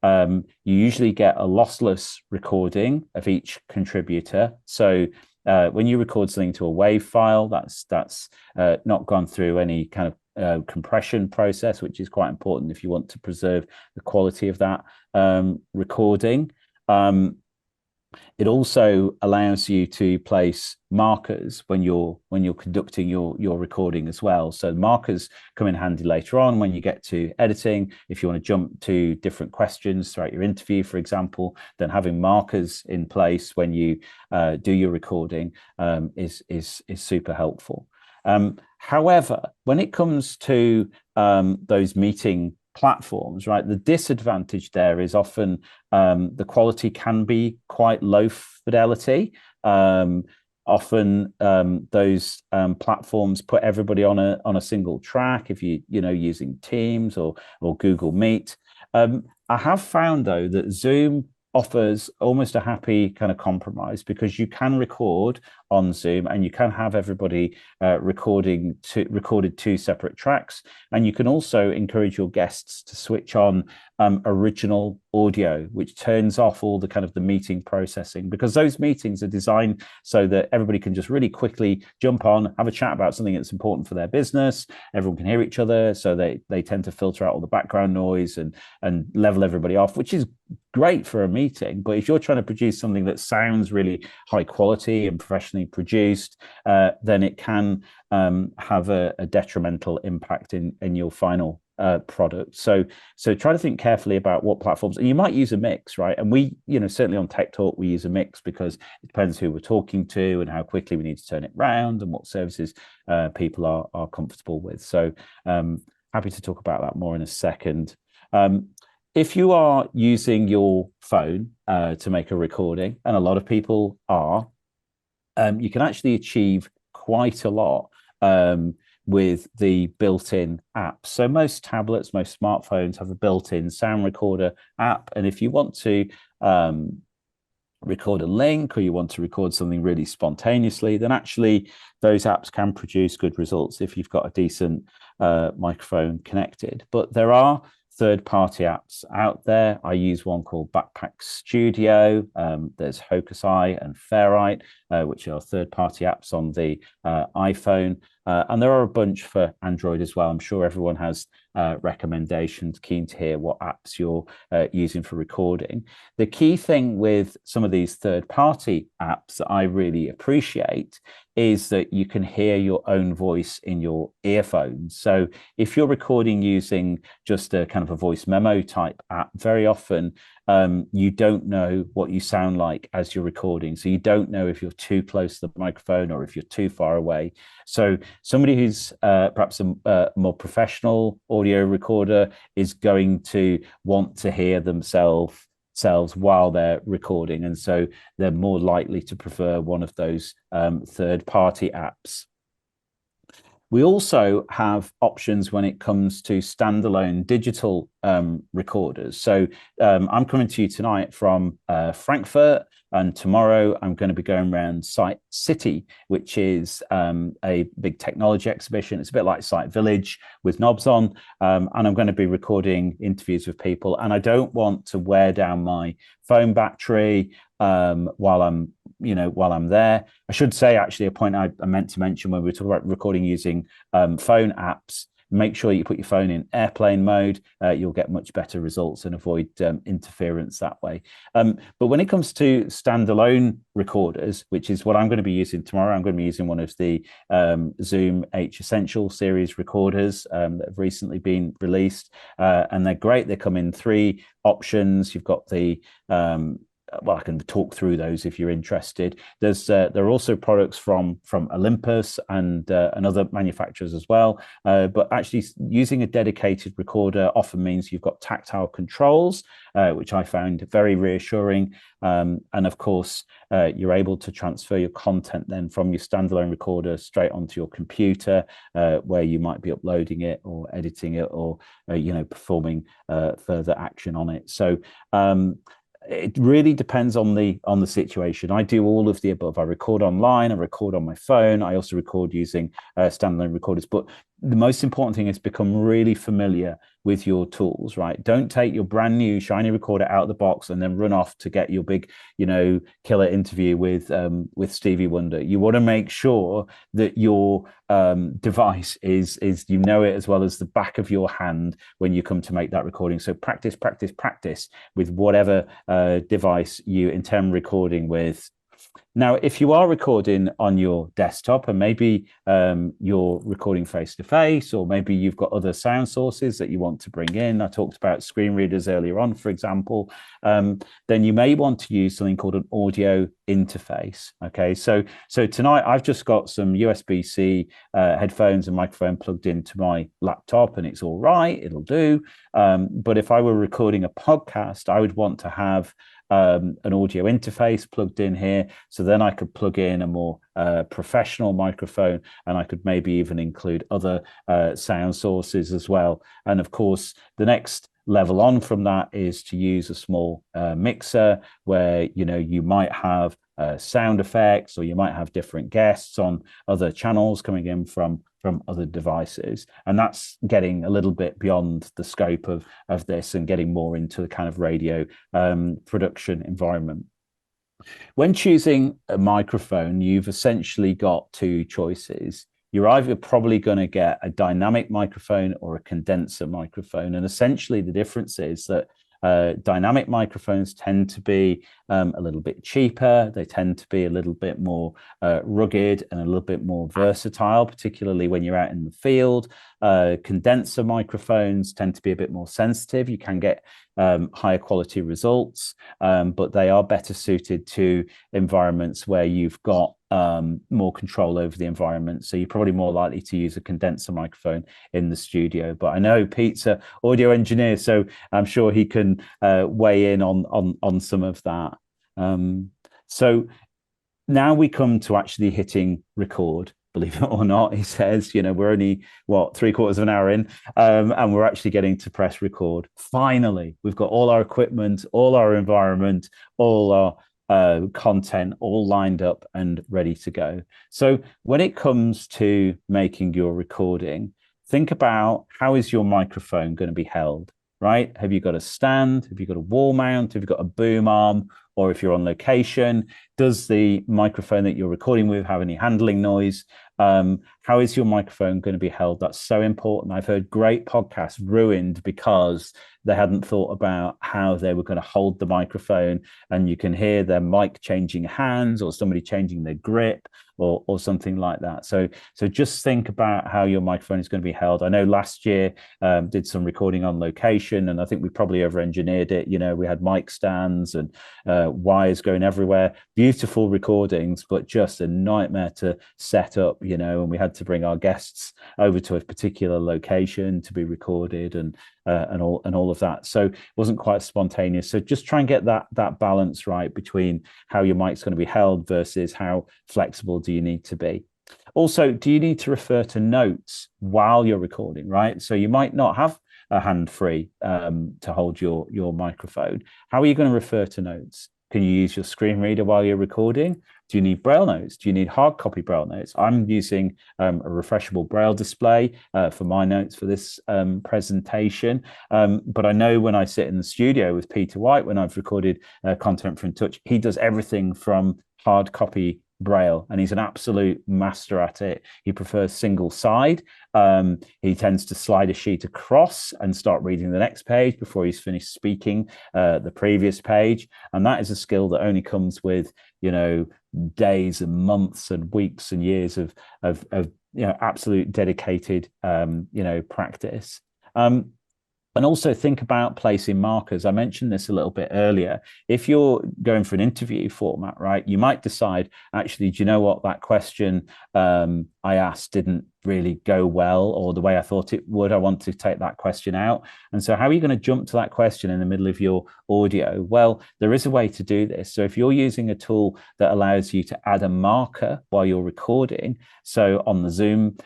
You usually get a lossless recording of each contributor. So when you record something to a WAV file, that's not gone through any kind of compression process, which is quite important if you want to preserve the quality of that recording. It also allows you to place markers when you're conducting your recording as well. So markers come in handy later on when you get to editing. If you want to jump to different questions throughout your interview, for example, then having markers in place when you do your recording is super helpful. However, when it comes to those meeting platforms, right, the disadvantage there is often the quality can be quite low fidelity. Often those platforms put everybody on a single track if you using Teams or Google Meet. I have found though that Zoom offers almost a happy kind of compromise, because you can record on Zoom and you can have everybody recorded two separate tracks, and you can also encourage your guests to switch on original audio, which turns off all the kind of the meeting processing, because those meetings are designed so that everybody can just really quickly jump on, have a chat about something that's important for their business. Everyone can hear each other, so they tend to filter out all the background noise and level everybody off, which is great for a meeting. But if you're trying to produce something that sounds really high quality and professionally produced, then it can have a detrimental impact in your final product. So try to think carefully about what platforms, and you might use a mix, right? And we, certainly on Tech Talk, we use a mix because it depends who we're talking to and how quickly we need to turn it round and what services people are comfortable with. So happy to talk about that more in a second. If you are using your phone to make a recording, and a lot of people are, you can actually achieve quite a lot with the built-in apps. So most tablets, most smartphones have a built-in sound recorder app. And if you want to record a link, or you want to record something really spontaneously, then actually those apps can produce good results if you've got a decent microphone connected. But there are third-party apps out there. I use one called Backpack Studio. There's Hocus.ai and Fairlight, which are third-party apps on the iPhone. And there are a bunch for Android as well. I'm sure everyone has recommendations. Keen to hear what apps you're using for recording. The key thing with some of these third-party apps that I really appreciate is that you can hear your own voice in your earphones. So if you're recording using just a kind of a voice memo type app, very often you don't know what you sound like as you're recording. So you don't know if you're too close to the microphone or if you're too far away. So somebody who's perhaps a more professional audio recorder is going to want to hear themselves while they're recording, and so they're more likely to prefer one of those third-party apps. We also have options when it comes to standalone digital recorders. So I'm coming to you tonight from Frankfurt, and tomorrow I'm going to be going around Site City, which is a big technology exhibition. It's a bit like Site Village with knobs on, and I'm going to be recording interviews with people. And I don't want to wear down my phone battery while I'm there. I should say, actually, a point I meant to mention when we were talking about recording using phone apps, make sure you put your phone in airplane mode. You'll get much better results and avoid interference that way. But when it comes to standalone recorders, which is what I'm going to be using tomorrow, I'm going to be using one of the Zoom H Essential series recorders that have recently been released. And they're great. They come in 3 options. You've got the well, I can talk through those if you're interested. There are also products from Olympus and other manufacturers as well. But actually using a dedicated recorder often means you've got tactile controls, which I found very reassuring. And of course, you're able to transfer your content then from your standalone recorder straight onto your computer, where you might be uploading it or editing it or performing further action on it. So It really depends on the situation. I do all of the above. I record online, I record on my phone, I also record using standalone recorders. But the most important thing is become really familiar with your tools, right? Don't take your brand new shiny recorder out of the box and then run off to get your big, killer interview with Stevie Wonder. You want to make sure that your device is it as well as the back of your hand when you come to make that recording. So practice, practice, practice with whatever device you intend recording with. Now, if you are recording on your desktop and maybe you're recording face to face, or maybe you've got other sound sources that you want to bring in, I talked about screen readers earlier on, for example, then you may want to use something called an audio interface. Okay, so tonight I've just got some USB-C headphones and microphone plugged into my laptop, and it's all right, it'll do. But if I were recording a podcast, I would want to have an audio interface plugged in here, so then I could plug in a more professional microphone, and I could maybe even include other sound sources as well. And of course, the next level on from that is to use a small mixer where you might have sound effects, or you might have different guests on other channels coming in from other devices. And that's getting a little bit beyond the scope of this and getting more into the kind of radio production environment. When choosing a microphone, you've essentially got two choices. You're either probably going to get a dynamic microphone or a condenser microphone. And essentially the difference is that dynamic microphones tend to be a little bit cheaper. They tend to be a little bit more rugged and a little bit more versatile, particularly when you're out in the field. Condenser microphones tend to be a bit more sensitive. You can get higher quality results, but they are better suited to environments where you've got more control over the environment. So you're probably more likely to use a condenser microphone in the studio. But I know Pete's an audio engineer, so I'm sure he can weigh in on some of that. So now we come to actually hitting record. Believe it or not, he says, we're only, 3/4 of an hour in, and we're actually getting to press record. Finally, we've got all our equipment, all our environment, all our content all lined up and ready to go. So when it comes to making your recording, think about, how is your microphone going to be held, right? Have you got a stand? Have you got a wall mount? Have you got a boom arm? Or if you're on location, does the microphone that you're recording with have any handling noise? How is your microphone going to be held? That's so important. I've heard great podcasts ruined because they hadn't thought about how they were going to hold the microphone, and you can hear their mic changing hands, or somebody changing their grip, or something like that. So just think about how your microphone is going to be held. I know last year did some recording on location, and I think we probably over-engineered it. We had mic stands and wires going everywhere. Beautiful recordings, but just a nightmare to set up, and we had to bring our guests over to a particular location to be recorded, and all of that. So it wasn't quite spontaneous. So just try and get that balance right between how your mic's going to be held versus how flexible do you need to be. Also, do you need to refer to notes while you're recording, right? So you might not have a hand free to hold your microphone. How are you going to refer to notes? Can you use your screen reader while you're recording? Do you need Braille notes? Do you need hard copy Braille notes? I'm using a refreshable Braille display for my notes for this presentation. But I know when I sit in the studio with Peter White, when I've recorded content for In Touch, he does everything from hard copy Braille, and he's an absolute master at it. He prefers single side. He tends to slide a sheet across and start reading the next page before he's finished speaking the previous page. And that is a skill that only comes with, days and months and weeks and years of absolute dedicated, practice. And also think about placing markers. I mentioned this a little bit earlier. If you're going for an interview format, right, you might decide, actually, do you know what, that question, I asked didn't really go well, or the way I thought it would, I want to take that question out. And so how are you going to jump to that question in the middle of your audio? Well, there is a way to do this. So if you're using a tool that allows you to add a marker while you're recording, so on the Zoom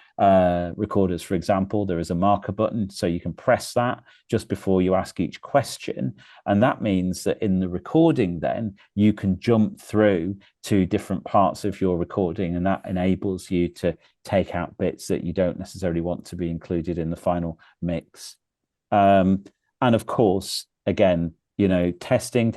recorders, for example, there is a marker button. So you can press that just before you ask each question. And that means that in the recording, then you can jump through to different parts of your recording. And that enables you to take out bits that you don't necessarily want to be included in the final mix. And of course, again, testing,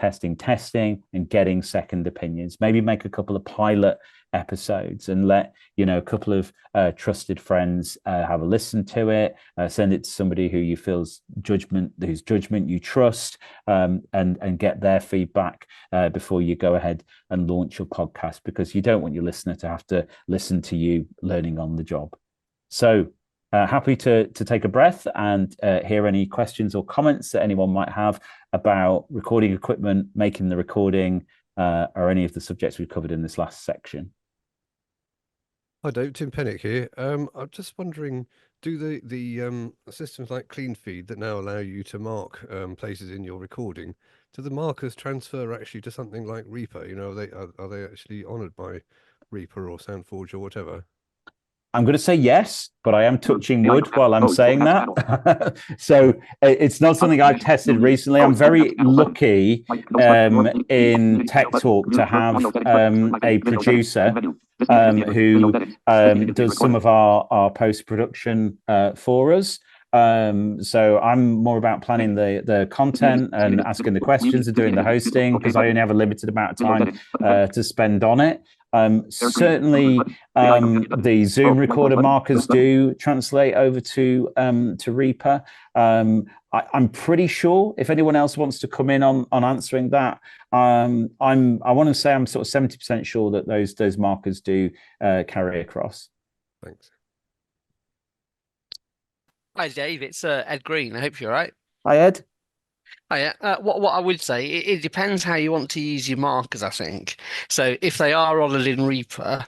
and getting second opinions. Maybe make a couple of pilot episodes and let a couple of trusted friends have a listen to it. Send it to somebody who you feels whose judgment you trust, and get their feedback before you go ahead and launch your podcast, because you don't want your listener to have to listen to you learning on the job. So happy to take a breath and hear any questions or comments that anyone might have about recording equipment, making the recording, or any of the subjects we've covered in this last section. Hi Dave, Tim Pennick here. I'm just wondering, do the systems like CleanFeed that now allow you to mark places in your recording, do the markers transfer actually to something like Reaper? Are they actually honoured by Reaper or SoundForge or whatever? I'm going to say yes, but I am touching wood while I'm saying that. So it's not something I've tested recently. I'm very lucky in Tech Talk to have a producer who does some of our post-production for us. So I'm more about planning the content and asking the questions and doing the hosting, because I only have a limited amount of time to spend on it. Certainly, the Zoom recorder markers do translate over to Reaper. I'm pretty sure, if anyone else wants to come in on answering that, I want to say I'm sort of 70% sure that those markers do carry across. Thanks. Hi Dave, it's Ed Green. I hope you're all right. Hi Ed. Hiya. What I would say, it depends how you want to use your markers, I think. So if they are honoured in Reaper,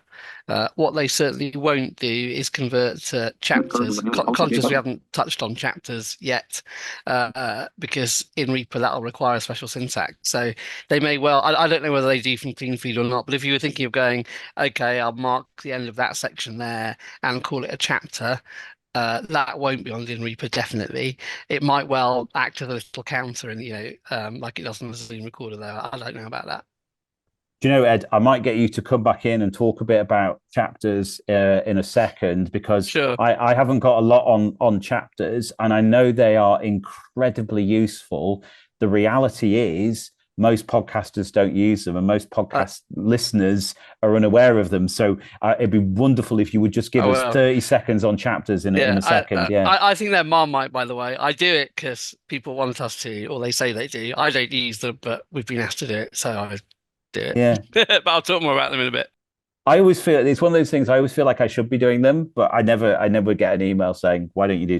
what they certainly won't do is convert to chapters. Conscious we haven't touched on chapters yet, because in Reaper that'll require a special syntax. So they may well, I don't know whether they do from CleanFeed or not, but if you were thinking of going, okay, I'll mark the end of that section there and call it a chapter, that won't be on the Reaper, definitely. It might well act as a little counter, and like it does on the Zoom recorder there. I don't know about that. Do you know, Ed, I might get you to come back in and talk a bit about chapters in a second, because Sure. I haven't got a lot on chapters, and I know they are incredibly useful. The reality is most podcasters don't use them, and most podcast listeners are unaware of them. So it'd be wonderful if you would just give us 30 seconds on chapters in a second. I think they're Marmite, by the way. I do it because people want us to, or they say they do. I don't use them, but we've been asked to do it, so I do it. Yeah. But I'll talk more about them in a bit. I always feel it's one of those things. I always feel like I should be doing them, but I never get an email saying, "Why don't you do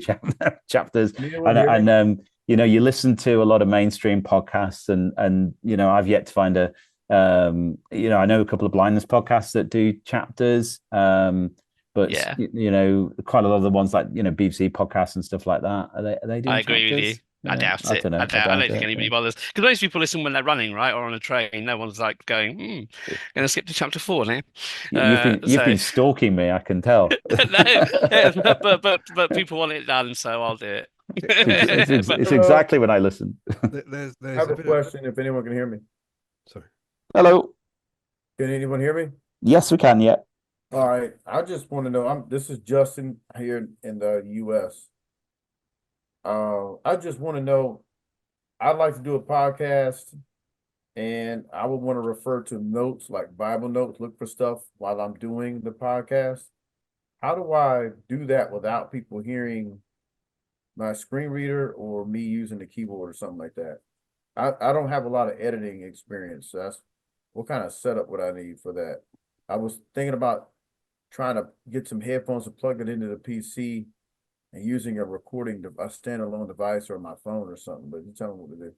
chapters?" And you listen to a lot of mainstream podcasts, and I've yet to find I know a couple of blindness podcasts that do chapters, but quite a lot of the ones like BBC podcasts and stuff like that. Are they doing I agree chapters? with you. I doubt it. I don't think anybody bothers, because most people listen when they're running, right, or on a train. No one's like going, going to skip to chapter 4 now. You've been stalking me, I can tell. No, but people want it done, so I'll do it. It's exactly when I listen. There's I have a question, if anyone can hear me. Sorry. Hello. Can anyone hear me? Yes, we can. Yeah. All right. I just want to know. This is Justin here in the U.S. I just want to know. I'd like to do a podcast, and I would want to refer to notes like Bible notes. Look for stuff while I'm doing the podcast. How do I do that without people hearing my screen reader or me using the keyboard or something like that? I don't have a lot of editing experience. So that's what kind of setup would I need for that? I was thinking about trying to get some headphones and plug it into the PC and using a standalone device or my phone or something. But you tell me what to do.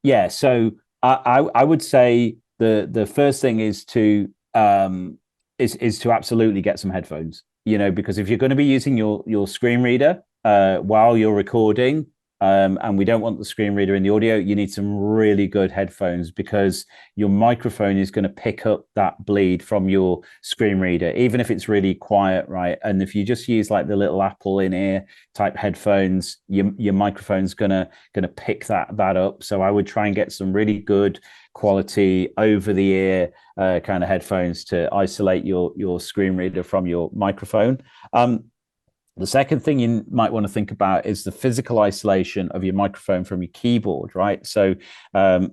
Yeah, so I would say the first thing is to absolutely get some headphones. because if you're going to be using your screen reader while you're recording, and we don't want the screen reader in the audio, you need some really good headphones, because your microphone is going to pick up that bleed from your screen reader, even if it's really quiet, right? And if you just use like the little Apple in-ear type headphones, your microphone's gonna pick that up. So I would try and get some really good quality over the ear kind of headphones to isolate your screen reader from your microphone. The second thing you might want to think about is the physical isolation of your microphone from your keyboard, right? So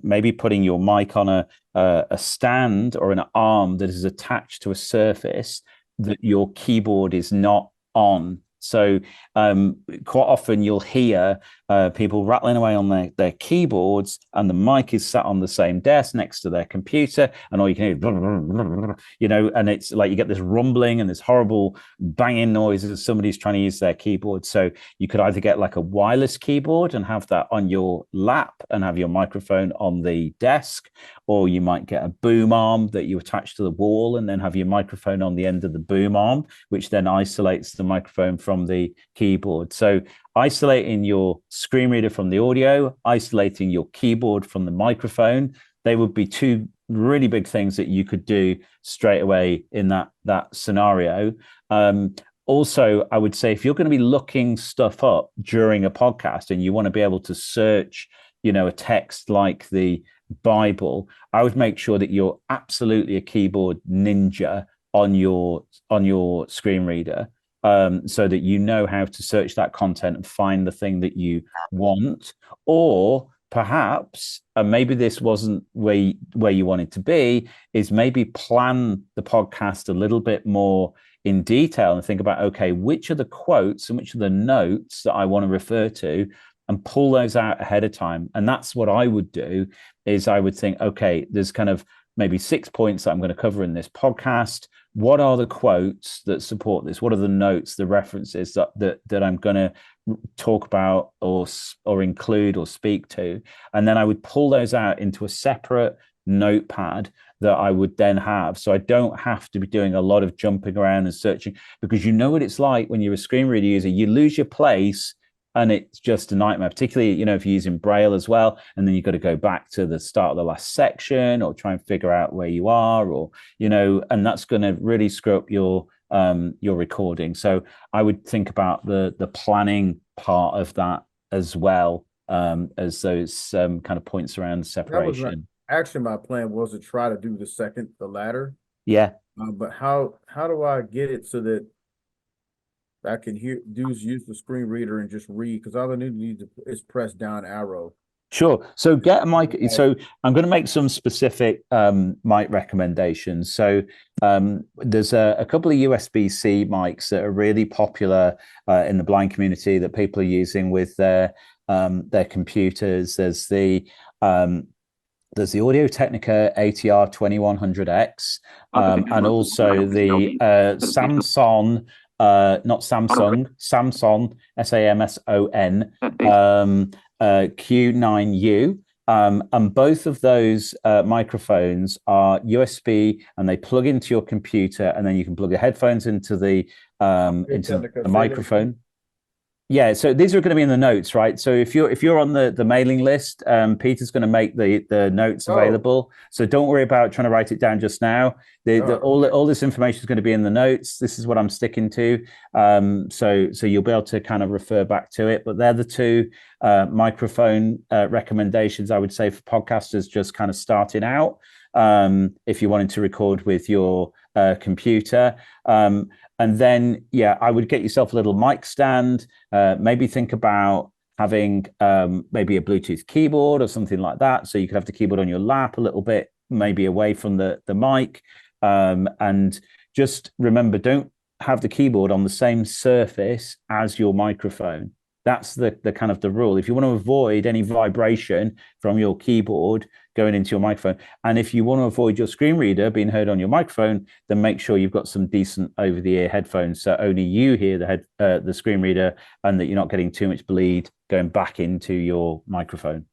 maybe putting your mic on a stand or an arm that is attached to a surface that your keyboard is not on. So quite often you'll hear people rattling away on their keyboards, and the mic is sat on the same desk next to their computer, and all you can hear, and it's like you get this rumbling and this horrible banging noise as somebody's trying to use their keyboard. So you could either get like a wireless keyboard and have that on your lap and have your microphone on the desk, or you might get a boom arm that you attach to the wall and then have your microphone on the end of the boom arm, which then isolates the microphone from the keyboard. So isolating your screen reader from the audio, isolating your keyboard from the microphone, they would be two really big things that you could do straight away in that scenario. Also, I would say if you're going to be looking stuff up during a podcast and you want to be able to search, a text like the Bible, I would make sure that you're absolutely a keyboard ninja on your screen reader, so that you know how to search that content and find the thing that you want. Or perhaps, and maybe this wasn't where you wanted to be, is maybe plan the podcast a little bit more in detail and think about, okay, which are the quotes and which are the notes that I want to refer to, and pull those out ahead of time. And that's what I would do, is I would think, okay, there's kind of maybe 6 points that I'm going to cover in this podcast. What are the quotes that support this? What are the notes, the references that I'm going to talk about or include or speak to? And then I would pull those out into a separate notepad that I would then have. So I don't have to be doing a lot of jumping around and searching, because you know what it's like when you're a screen reader user, you lose your place. And it's just a nightmare, particularly, if you're using Braille as well. And then you've got to go back to the start of the last section or try and figure out where you are, or, and that's going to really screw up your recording. So I would think about the planning part of that as well, as those kind of points around separation. Actually, my plan was to try to do the latter. Yeah. But how do I get it so that I can use the screen reader and just read? Because all I need is press down arrow. Sure. So get a mic. So I'm going to make some specific mic recommendations. So there's a couple of USB-C mics that are really popular in the blind community that people are using with their computers. There's the Audio-Technica ATR 2100X, and also the Samsung. Not Samsung, Samson, Samson, Q9U. And both of those microphones are USB, and they plug into your computer, and then you can plug the headphones into the microphone. Yeah, so these are going to be in the notes, right? So if you're on the mailing list, Peter's going to make the notes available. So don't worry about trying to write it down just now. All this information is going to be in the notes. This is what I'm sticking to. So you'll be able to kind of refer back to it. But they're the two microphone recommendations I would say for podcasters just kind of starting out. If you wanted to record with your computer. And then, I would get yourself a little mic stand, maybe think about having maybe a Bluetooth keyboard or something like that. So you could have the keyboard on your lap a little bit, maybe away from the mic. And just remember, don't have the keyboard on the same surface as your microphone. That's the kind of the rule. If you want to avoid any vibration from your keyboard going into your microphone, and if you want to avoid your screen reader being heard on your microphone, then make sure you've got some decent over-the-ear headphones, so only you hear the screen reader, and that you're not getting too much bleed going back into your microphone.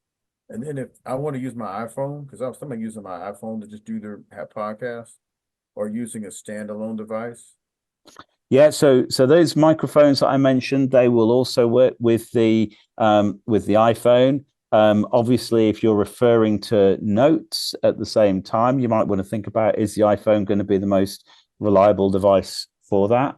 And then if I want to use my iPhone, because I was thinking using my iPhone to just have podcasts, or using a standalone device. Yeah, so those microphones that I mentioned, they will also work with the iPhone. Obviously, if you're referring to notes at the same time, you might want to think about, is the iPhone going to be the most reliable device for that?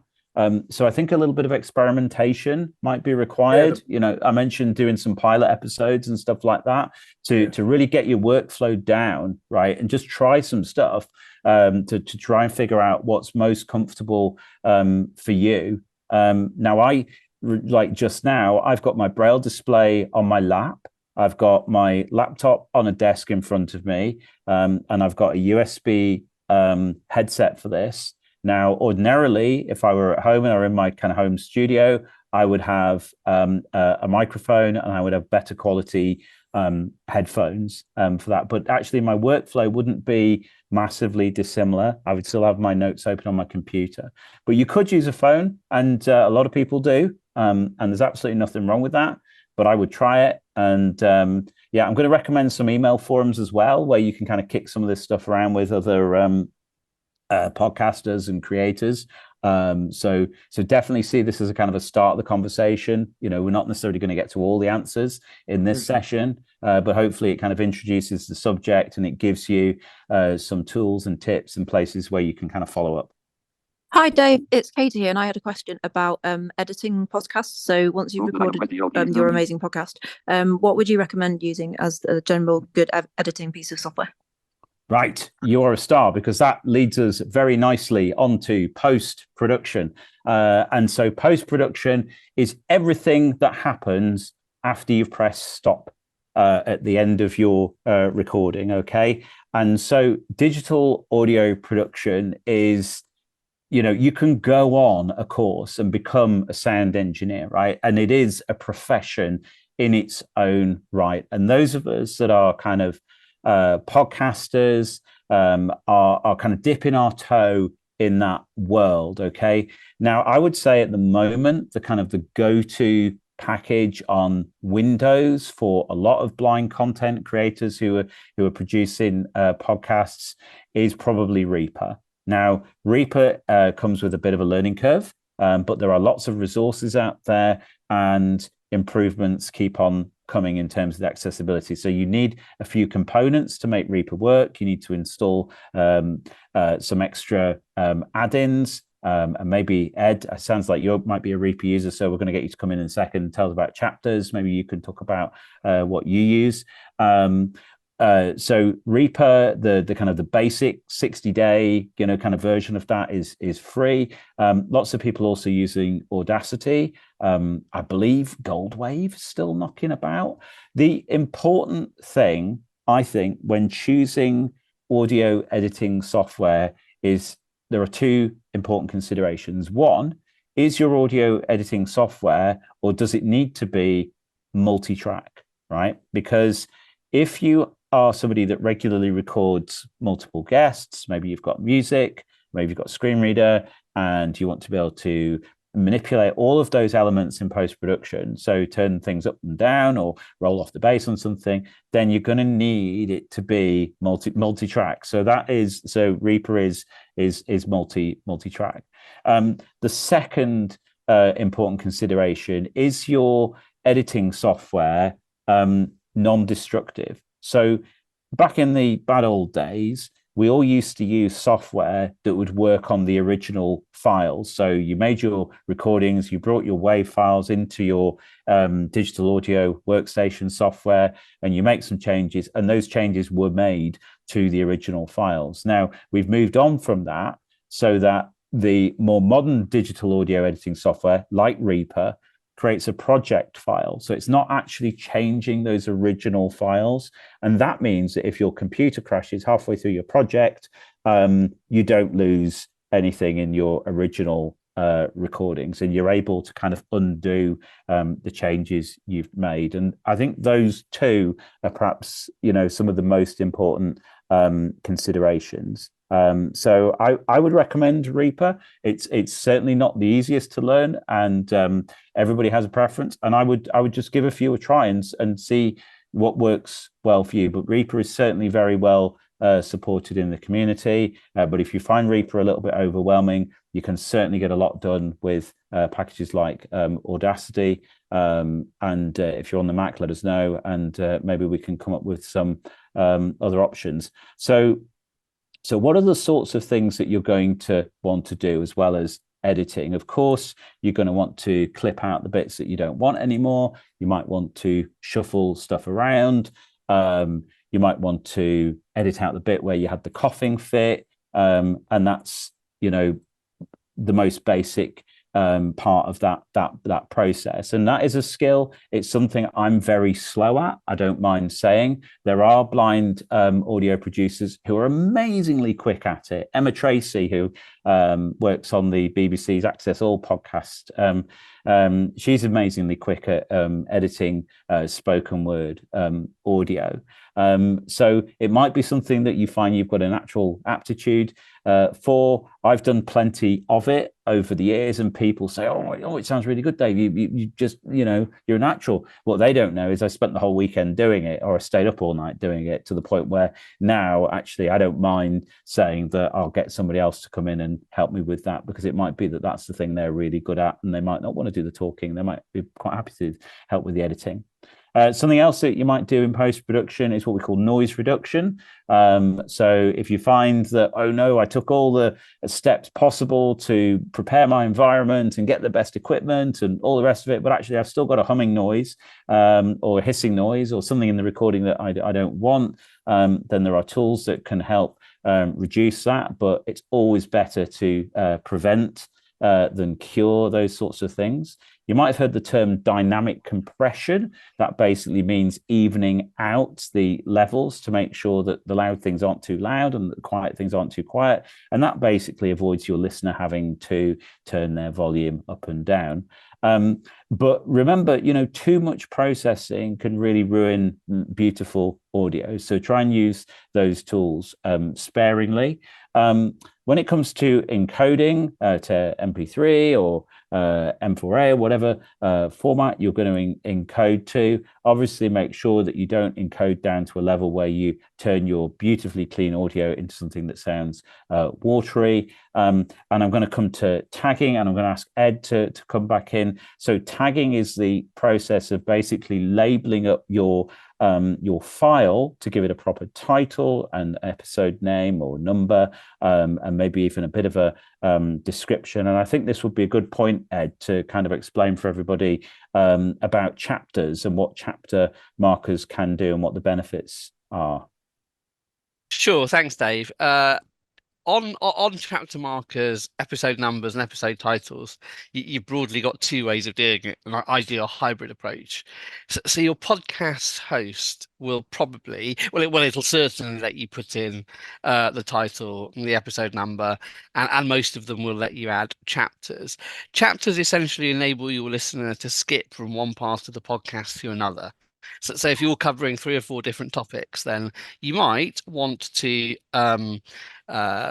So I think a little bit of experimentation might be required. I mentioned doing some pilot episodes and stuff like that to really get your workflow down, right? And just try some stuff to try and figure out what's most comfortable for you. Now, just now, I've got my Braille display on my lap. I've got my laptop on a desk in front of me, and I've got a USB headset for this. Now, ordinarily, if I were at home and or in my kind of home studio, I would have a microphone and I would have better quality headphones for that. But actually, my workflow wouldn't be massively dissimilar. I would still have my notes open on my computer. But you could use a phone, and a lot of people do. And there's absolutely nothing wrong with that. But I would try it. And I'm going to recommend some email forums as well, where you can kind of kick some of this stuff around with other podcasters and creators. So definitely see this as a kind of a start of the conversation. We're not necessarily going to get to all the answers in this session, but hopefully it kind of introduces the subject and it gives you some tools and tips and places where you can kind of follow up. Hi, Dave. It's Katie here, and I had a question about editing podcasts. So once you've recorded your amazing podcast, what would you recommend using as a general good editing piece of software? Right, you're a star, because that leads us very nicely onto post-production. And so post-production is everything that happens after you've pressed stop at the end of your recording, okay? And so digital audio production is, you can go on a course and become a sound engineer, right? And it is a profession in its own right. And those of us that are kind of podcasters are kind of dipping our toe in that world. Okay. Now, I would say at the moment, the go-to package on Windows for a lot of blind content creators who are producing podcasts is probably Reaper. Now, Reaper comes with a bit of a learning curve, but there are lots of resources out there, and improvements keep on coming in terms of the accessibility. So you need a few components to make Reaper work. You need to install some extra add-ins. And maybe Ed, it sounds like you might be a Reaper user, so we're going to get you to come in a second and tell us about chapters. Maybe you can talk about what you use. So Reaper, the kind of the basic 60-day kind of version of that is free. Lots of people also using Audacity. I believe Goldwave is still knocking about. The important thing, I think, when choosing audio editing software is there are two important considerations. One, is your audio editing software, or does it need to be multi-track, right? Because if you are somebody that regularly records multiple guests, maybe you've got music, maybe you've got screen reader, and you want to be able to manipulate all of those elements in post-production, so turn things up and down or roll off the bass on something, then you're going to need it to be multi-track. So Reaper is multi-track. The second important consideration is your editing software non-destructive. So back in the bad old days, we all used to use software that would work on the original files. So you made your recordings, you brought your WAV files into your digital audio workstation software, and you make some changes, and those changes were made to the original files. Now, we've moved on from that so that the more modern digital audio editing software, like Reaper, creates a project file. So it's not actually changing those original files. And that means that if your computer crashes halfway through your project, you don't lose anything in your original recordings, and you're able to kind of undo the changes you've made. And I think those two are perhaps, some of the most important considerations. So I would recommend Reaper. It's certainly not the easiest to learn, and everybody has a preference. And I would just give a few a try and see what works well for you. But Reaper is certainly very well supported in the community. But if you find Reaper a little bit overwhelming, you can certainly get a lot done with packages like Audacity. And if you're on the Mac, let us know, and maybe we can come up with some other options. So what are the sorts of things that you're going to want to do as well as editing? Of course, you're going to want to clip out the bits that you don't want anymore. You might want to shuffle stuff around. You might want to edit out the bit where you had the coughing fit. And that's, the most basic part of that process. And that is a skill. It's something I'm very slow at. I don't mind saying. There are blind audio producers who are amazingly quick at it. Emma Tracy, who works on the BBC's Access All podcast, she's amazingly quick at editing spoken word audio. So it might be something that you find you've got a natural aptitude for. I've done plenty of it over the years, and people say, oh, it sounds really good, Dave. You just, you're a natural. What they don't know is I spent the whole weekend doing it, or I stayed up all night doing it, to the point where now actually I don't mind saying that I'll get somebody else to come in and help me with that, because it might be that that's the thing they're really good at, and they might not want to do the talking. They might be quite happy to help with the editing. Something else that you might do in post-production is what we call noise reduction. So if you find that, oh no, I took all the steps possible to prepare my environment and get the best equipment and all the rest of it, but actually I've still got a humming noise or a hissing noise or something in the recording that I don't want, then there are tools that can help reduce that. But it's always better to prevent than cure those sorts of things. You might have heard the term dynamic compression. That basically means evening out the levels to make sure that the loud things aren't too loud and the quiet things aren't too quiet. And that basically avoids your listener having to turn their volume up and down. But remember, too much processing can really ruin beautiful audio. So try and use those tools sparingly. When it comes to encoding to MP3 or M4A or whatever format you're going to encode to, obviously make sure that you don't encode down to a level where you turn your beautifully clean audio into something that sounds watery. And I'm going to come to tagging, and I'm going to ask Ed to come back in. So tagging is the process of basically labeling up your file to give it a proper title and episode name or number, and maybe even a bit of a description. And I think this would be a good point, Ed, to kind of explain for everybody about chapters and what chapter markers can do and what the benefits are. Sure, thanks, Dave. On chapter markers, episode numbers, and episode titles, you've broadly got two ways of doing it, an ideal hybrid approach. So your podcast host will probably, it'll certainly let you put in the title and the episode number, and most of them will let you add chapters. Chapters essentially enable your listener to skip from one part of the podcast to another. So if you're covering 3 or 4 different topics, then you might want to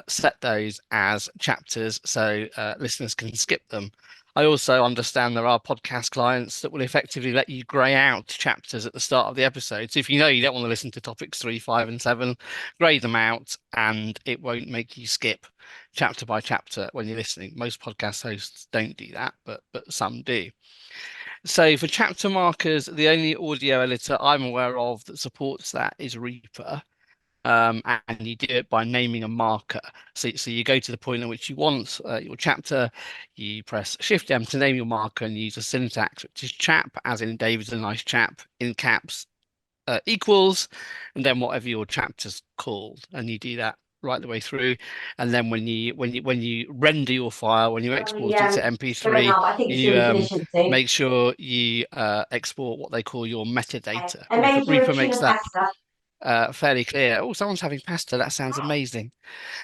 set those as chapters so listeners can skip them. I also understand there are podcast clients that will effectively let you grey out chapters at the start of the episode. So if you know you don't want to listen to topics 3, 5, and 7, grey them out, and it won't make you skip chapter by chapter when you're listening. Most podcast hosts don't do that, but some do. So for chapter markers, the only audio editor I'm aware of that supports that is Reaper. And you do it by naming a marker. So you go to the point at which you want your chapter, you press Shift-M to name your marker and use a syntax, which is chap, as in David's a nice chap, in caps, equals, and then whatever your chapter's called. And you do that right the way through. And then when you render your file, when you export it to MP3, you make sure you export what they call your metadata. Reaper makes that fairly clear. Oh, someone's having pasta. That sounds amazing.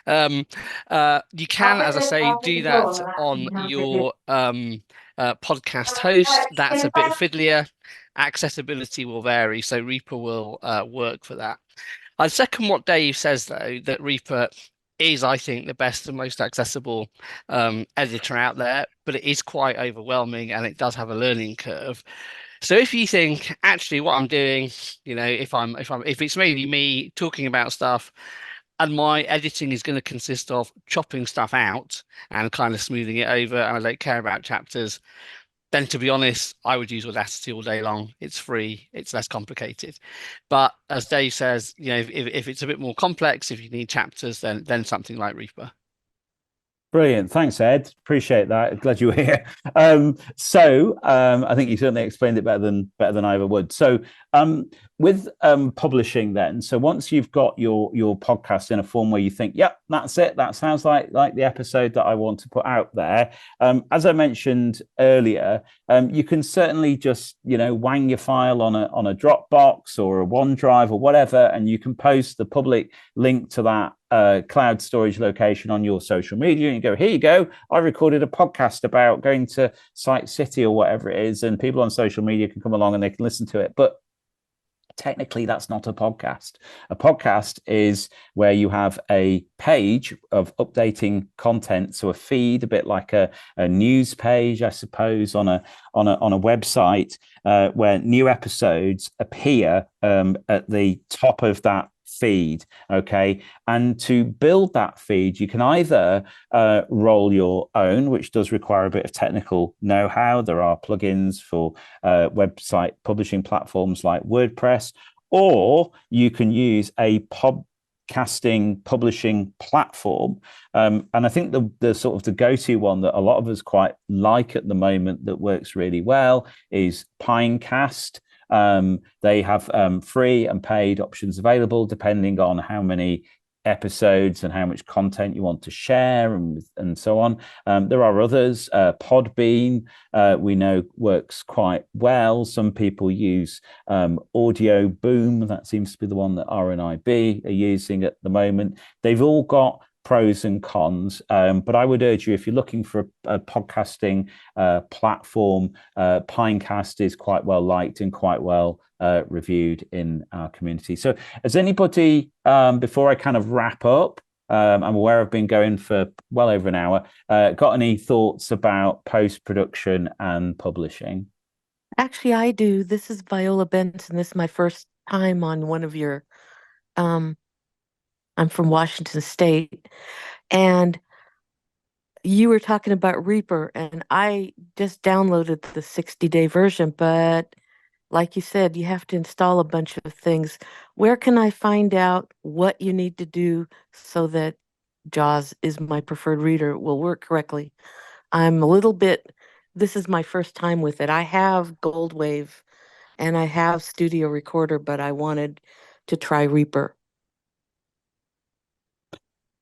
You can, as I say, do that on your podcast host. That's a bit fiddlier. Accessibility will vary, so Reaper will work for that. I second what Dave says, though, that Reaper is, I think, the best and most accessible editor out there, but it is quite overwhelming and it does have a learning curve. So if you think actually what I'm doing, if it's mainly me talking about stuff and my editing is going to consist of chopping stuff out and kind of smoothing it over, and I don't care about chapters, then to be honest, I would use Audacity all day long. It's free, it's less complicated. But as Dave says, if it's a bit more complex, if you need chapters, then something like Reaper. Brilliant. Thanks, Ed. Appreciate that. Glad you were here. I think you certainly explained it better than I ever would. So with publishing then, so once you've got your podcast in a form where you think, yep, that's it, that sounds like the episode that I want to put out there. As I mentioned earlier, you can certainly just, wang your file on a Dropbox or a OneDrive or whatever, and you can post the public link to that cloud storage location on your social media, and you go, here you go, I recorded a podcast about going to Site City or whatever it is, and people on social media can come along and they can listen to it. But technically that's not a podcast. A podcast is where you have a page of updating content, so a feed, a bit like a news page, I suppose, on a website, where new episodes appear at the top of that feed. Okay, and to build that feed, you can either roll your own, which does require a bit of technical know-how. There are plugins for website publishing platforms like WordPress, or you can use a podcasting publishing platform. And I think the sort of the go-to one that a lot of us quite like at the moment that works really well is Pinecast. They have free and paid options available depending on how many episodes and how much content you want to share and so on. There are others. Podbean, we know, works quite well. Some people use Audio Boom. That seems to be the one that RNIB are using at the moment. They've all got pros and cons, but I would urge you, if you're looking for a podcasting platform, Pinecast is quite well liked and quite well reviewed in our community. So has anybody, before I kind of wrap up, I'm aware I've been going for well over an hour, got any thoughts about post-production and publishing? Actually, I do. This is Viola Benson. This is my first time on one of your I'm from Washington State, and you were talking about Reaper, and I just downloaded the 60-day version, but like you said, you have to install a bunch of things. Where can I find out what you need to do so that JAWS is my preferred reader will work correctly? This is my first time with it. I have Goldwave and I have Studio Recorder, but I wanted to try Reaper.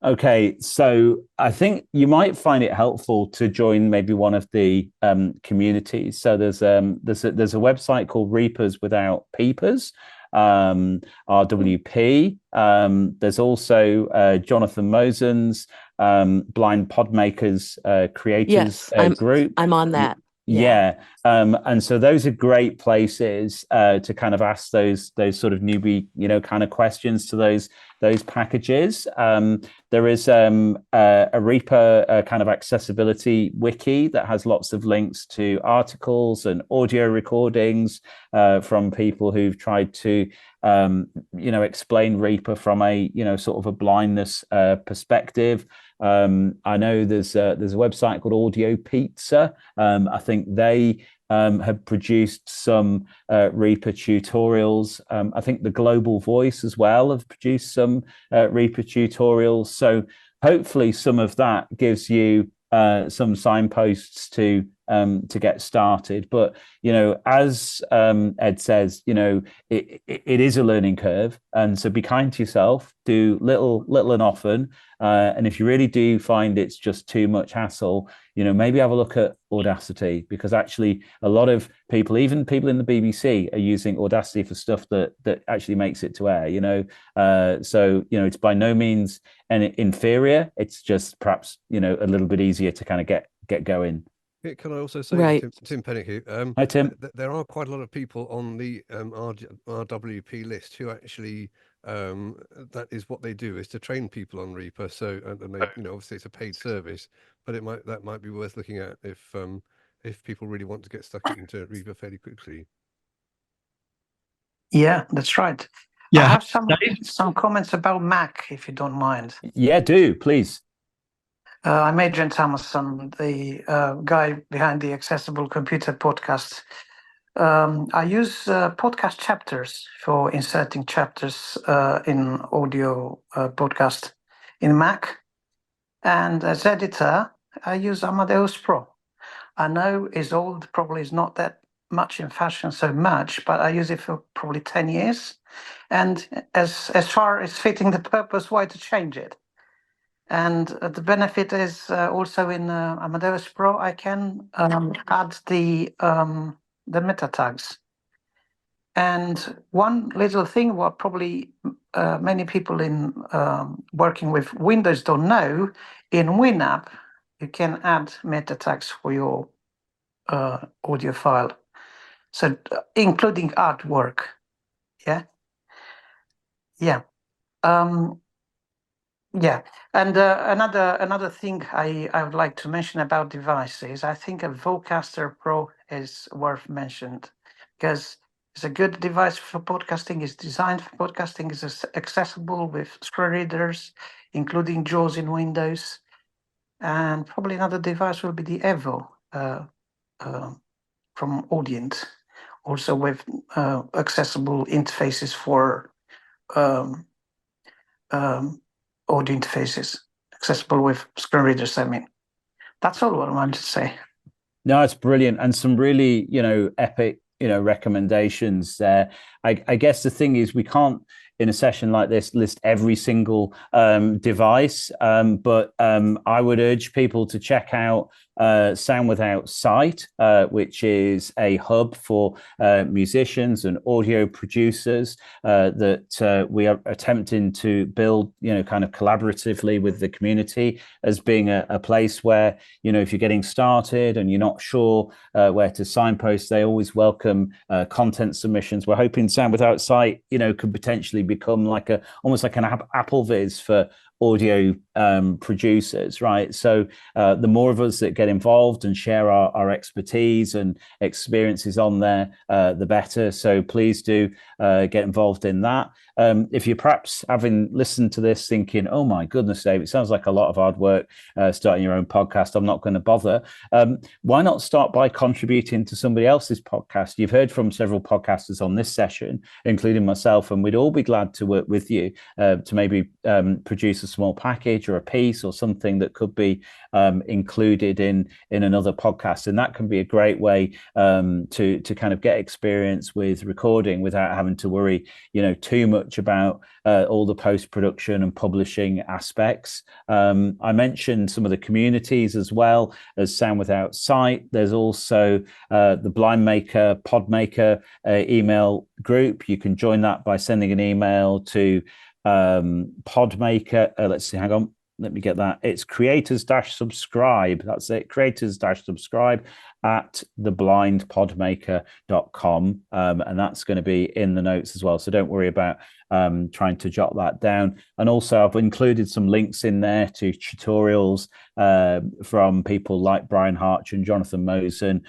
Okay, so I think you might find it helpful to join maybe one of the communities. So there's a website called Reapers Without Peepers, RWP. There's also Jonathan Mosen's Blind Podmakers Creators group. I'm on that. Yeah. And so those are great places to kind of ask those sort of newbie, kind of questions to those packages. There is a Reaper kind of accessibility wiki that has lots of links to articles and audio recordings from people who've tried to explain Reaper from a sort of a blindness perspective. I know there's a website called Audio Pizza. I think they have produced some Reaper tutorials. I think the Global Voice as well have produced some Reaper tutorials. So hopefully some of that gives you some signposts to get started. But as Ed says, it is a learning curve, and so be kind to yourself. Do little and often, and if you really do find it's just too much hassle, maybe have a look at Audacity, because actually a lot of people, even people in the BBC, are using Audacity for stuff that actually makes it to air. So it's by no means inferior. It's just perhaps a little bit easier to kind of get going. Can I also say, Right. Tim Pennick here. Hi, Tim. There are quite a lot of people on the RWP list who actually that is what they do, is to train people on Reaper. So and they, obviously it's a paid service, but that might be worth looking at if people really want to get stuck into Reaper fairly quickly. Yeah, that's right. I Yeah, have Dave? some comments about Mac, if you don't mind. Yeah, do please. I'm Adrian Thomason, the guy behind the Accessible Computer podcast. I use podcast chapters for inserting chapters in audio podcast in Mac. And as editor, I use Amadeus Pro. I know it's old, probably is not that much in fashion so much, but I use it for probably 10 years. And as far as fitting the purpose, why to change it? And the benefit is also in Amadeus Pro, I can add the meta tags. And one little thing what probably many people in working with Windows don't know, in WinApp, you can add meta tags for your audio file. So including artwork. Yeah. Yeah. Yeah, and another thing I would like to mention about devices, I think a Vocaster Pro is worth mentioned because it's a good device for podcasting. It's designed for podcasting. It's accessible with screen readers, including JAWS in Windows. And probably another device will be the Evo from Audient, also with accessible interfaces for audio interfaces, accessible with screen readers. I mean, that's all what I wanted to say. No, it's brilliant, and some really, epic, recommendations there. I guess the thing is, we can't, in a session like this, list every single device, but I would urge people to check out Sound Without Sight, which is a hub for musicians and audio producers that we are attempting to build, kind of collaboratively with the community, as being a place where, if you're getting started and you're not sure where to signpost, they always welcome content submissions. We're hoping Sound Without Sight, could potentially become almost like an Apple Viz for audio producers, right? So the more of us that get involved and share our expertise and experiences on there, the better. So please do get involved in that. If you're perhaps having listened to this thinking, oh my goodness, Dave, it sounds like a lot of hard work starting your own podcast, I'm not going to bother. Why not start by contributing to somebody else's podcast? You've heard from several podcasters on this session, including myself, and we'd all be glad to work with you to maybe produce a small package or a piece or something that could be included in another podcast. And that can be a great way to kind of get experience with recording without having to worry, too much about all the post-production and publishing aspects. I mentioned some of the communities as well as Sound Without Sight. There's also the Blind Maker, Podmaker email group. You can join that by sending an email to Podmaker. Let's see, hang on. Let me get that. It's creators-subscribe. That's it. Creators-subscribe at theblindpodmaker.com. And that's going to be in the notes as well. So don't worry about trying to jot that down. And also I've included some links in there to tutorials from people like Brian Harch and Jonathan Mosen.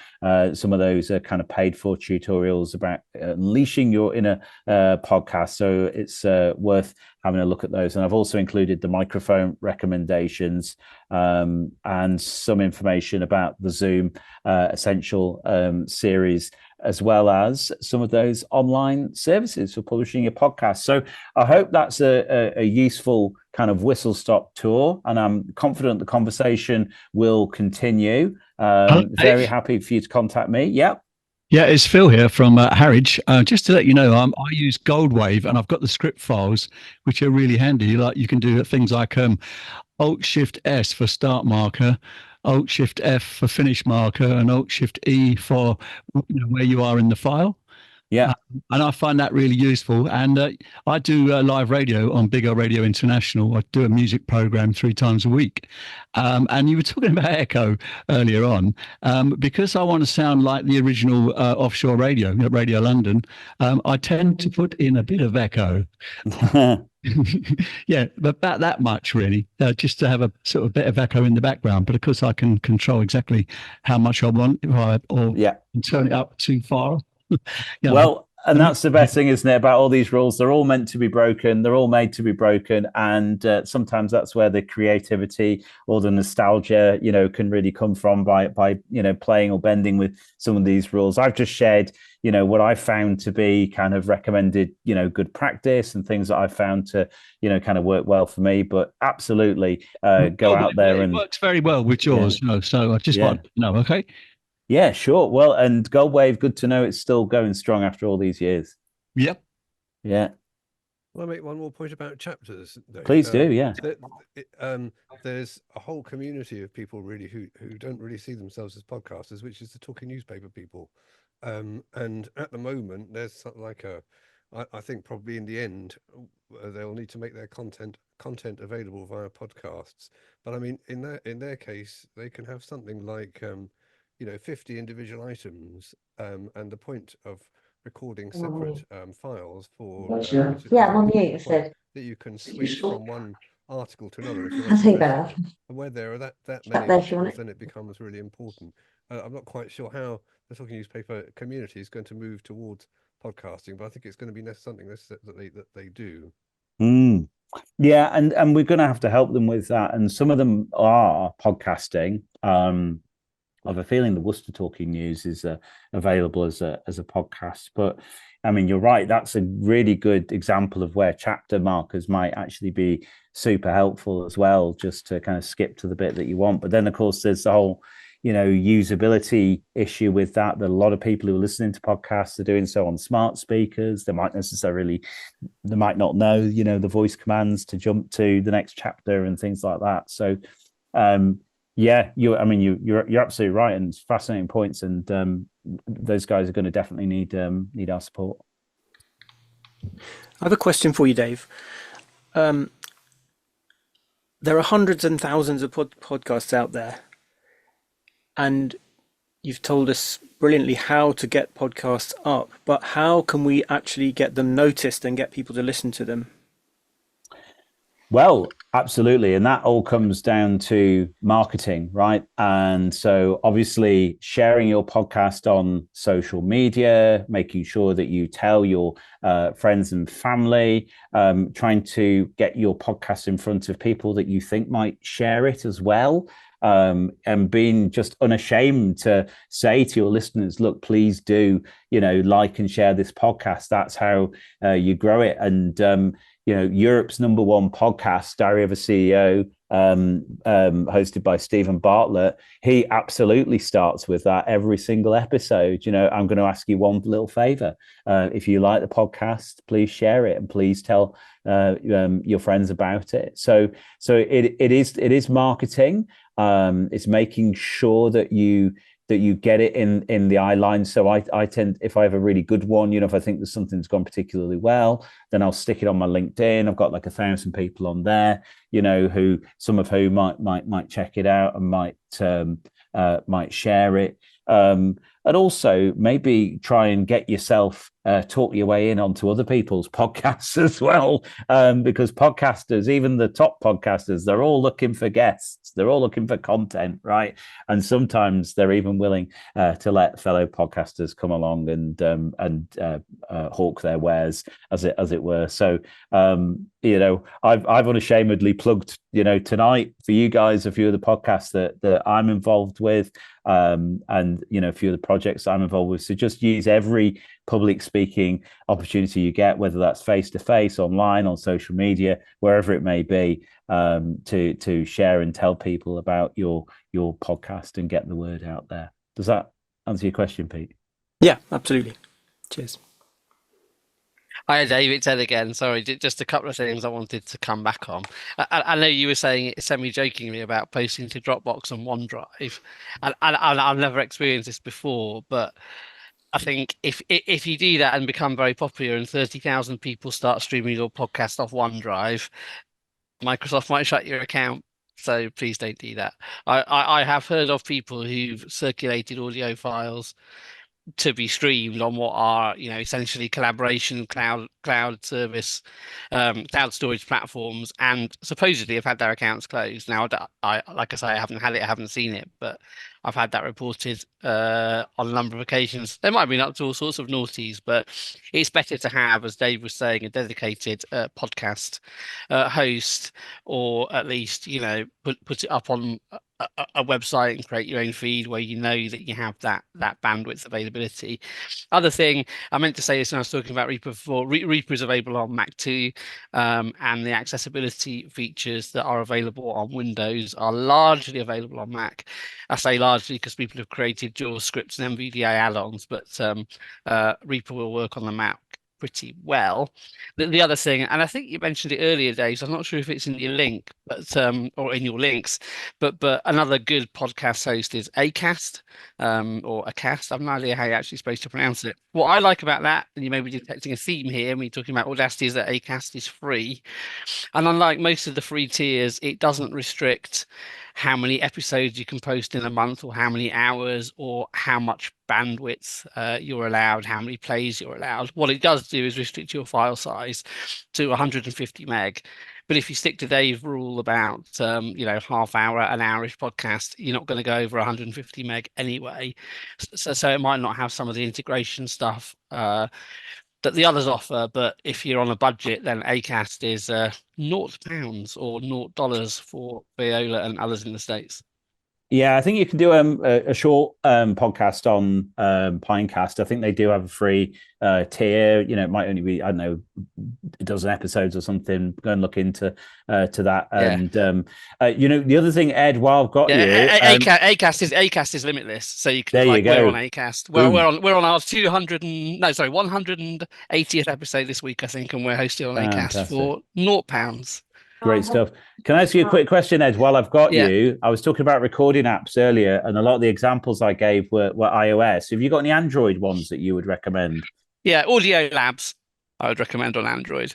Some of those are kind of paid for tutorials about unleashing your inner podcast. So it's worth having a look at those. And I've also included the microphone recommendations and some information about the Zoom Essential series, as well as some of those online services for publishing your podcast. So I hope that's a useful kind of whistle-stop tour, and I'm confident the conversation will continue. Very happy for you to contact me. Yep. Yeah, it's Phil here from Harwich. Just to let you know, I use Goldwave, and I've got the script files, which are really handy. Like you can do things like Alt-Shift-S for start marker, Alt-Shift-F for finish marker, and Alt-Shift-E for where you are in the file. Yeah. And I find that really useful. And I do live radio on Big O Radio International. I do a music program 3 times a week. And you were talking about echo earlier on. Because I want to sound like the original offshore radio, Radio London, I tend to put in a bit of echo. Yeah, but about that much really, just to have a sort of bit of echo in the background. But of course, I can control exactly how much I want, or turn it up too far. Well, And that's the best thing, isn't it, about all these rules? They're all meant to be broken. They're all made to be broken. And sometimes that's where the creativity or the nostalgia, can really come from by playing or bending with some of these rules. I've just shared, what I found to be kind of recommended, good practice and things that I've found to, kind of work well for me. But absolutely go out there it and works very well with yours, so I just wanted to know, okay? Yeah, sure. Well, and Gold Wave, good to know it's still going strong after all these years. Yep. Yeah. Well, I make one more point about chapters, Dave. Please do, yeah. There's a whole community of people really who don't really see themselves as podcasters, which is the talking newspaper people. And at the moment, there's something like I think probably in the end, they'll need to make their content available via podcasts. But I mean, in their case, they can have something like 50 individual items, and the point of recording separate files for Yeah, I'm on mute. I said. that you can switch from one article to another if you're not interested. And where there are that many articles, then it becomes really important. I'm not quite sure how the talking newspaper community is going to move towards podcasting, but I think it's going to be something that they do. Yeah, and we're going to have to help them with that. And some of them are podcasting. I have a feeling the Worcester Talking News is available as a podcast. But I mean, you're right. That's a really good example of where chapter markers might actually be super helpful as well, just to kind of skip to the bit that you want. But then, of course, there's the whole, usability issue with that. That a lot of people who are listening to podcasts are doing so on smart speakers. They might not know, the voice commands to jump to the next chapter and things like that. So, yeah, you're absolutely right, and it's fascinating points, and those guys are going to definitely need our support. I have a question for you, Dave. There are hundreds and thousands of podcasts out there, and you've told us brilliantly how to get podcasts up, but how can we actually get them noticed and get people to listen to them? Well, absolutely. And that all comes down to marketing, right? And so obviously sharing your podcast on social media, making sure that you tell your friends and family, trying to get your podcast in front of people that you think might share it as well. And being just unashamed to say to your listeners, look, please do, like and share this podcast. That's how you grow it. And, Europe's #1 podcast, Diary of a CEO, hosted by Stephen Bartlett, he absolutely starts with that every single episode. I'm going to ask you one little favor. If you like the podcast, please share it and please tell your friends about it. So it is marketing. It's making sure that you get it in the eye line. So I tend, if I have a really good one, if I think there's something that's gone particularly well, then I'll stick it on my LinkedIn. I've got like 1,000 people on there, who some of whom might check it out and might share it. And also maybe try and get yourself talk your way in onto other people's podcasts as well, because podcasters, even the top podcasters, they're all looking for guests. They're all looking for content, right? And sometimes they're even willing to let fellow podcasters come along and hawk their wares, as it were. So I've unashamedly plugged tonight for you guys a few of the podcasts that I'm involved with, and a few of the projects I'm involved with. So just use every public speaking opportunity you get, whether that's face to face, online, on social media, wherever it may be, to share and tell people about your podcast and get the word out there. Does that answer your question, Pete? Yeah, absolutely. Cheers. Hi, Dave. It's Ed again. Sorry, just a couple of things I wanted to come back on. I know you were saying it semi-jokingly about posting to Dropbox and OneDrive, and I've never experienced this before, but I think if you do that and become very popular and 30,000 people start streaming your podcast off OneDrive, Microsoft might shut your account. So please don't do that. I have heard of people who've circulated audio files to be streamed on what are essentially collaboration cloud service cloud storage platforms, and supposedly have had their accounts closed. Now I like I say, I haven't had it, I haven't seen it, but I've had that reported on a number of occasions. They might have been up to all sorts of naughties, but it's better to have, as Dave was saying, a dedicated podcast host, or at least, you know, put it up on a website and create your own feed where you know that you have that bandwidth availability. Other thing, I meant to say this when I was talking about Reaper before. Reaper is available on Mac too, and the accessibility features that are available on Windows are largely available on Mac. I say largely because people have created JAWS scripts and NVDA add-ons, but Reaper will work on the Mac pretty well. The other thing, and I think you mentioned it earlier, Dave, so I'm not sure if it's in your link, but or in your links, but another good podcast host is Acast, or Acast. I've no idea how you're actually supposed to pronounce it. What I like about that, and you may be detecting a theme here when you're talking about Audacity, is that Acast is free. And unlike most of the free tiers, it doesn't restrict how many episodes you can post in a month, or how many hours, or how much bandwidth you're allowed, how many plays you're allowed. What it does do is restrict your file size to 150 meg. But if you stick to Dave's rule about you know, half hour, an hourish podcast, you're not going to go over 150 meg anyway. So it might not have some of the integration stuff that the others offer, but if you're on a budget, then Acast is £0 or $0 for Viola and others in the States. Yeah, I think you can do a short podcast on Pinecast. I think they do have a free tier. You know, it might only be, I don't know, a dozen episodes or something. Go and look into to that. And you know, the other thing, Ed, while I've got you, Acast is limitless, so you can, like, we're on Acast. We're on our 180th episode this week, I think, and we're hosted on Acast for £0. Great stuff. Can I ask you a quick question, Ed, while I've got you? I was talking about recording apps earlier, and a lot of the examples I gave were iOS. Have you got any Android ones that you would recommend? Yeah, Audio Labs, I would recommend on Android.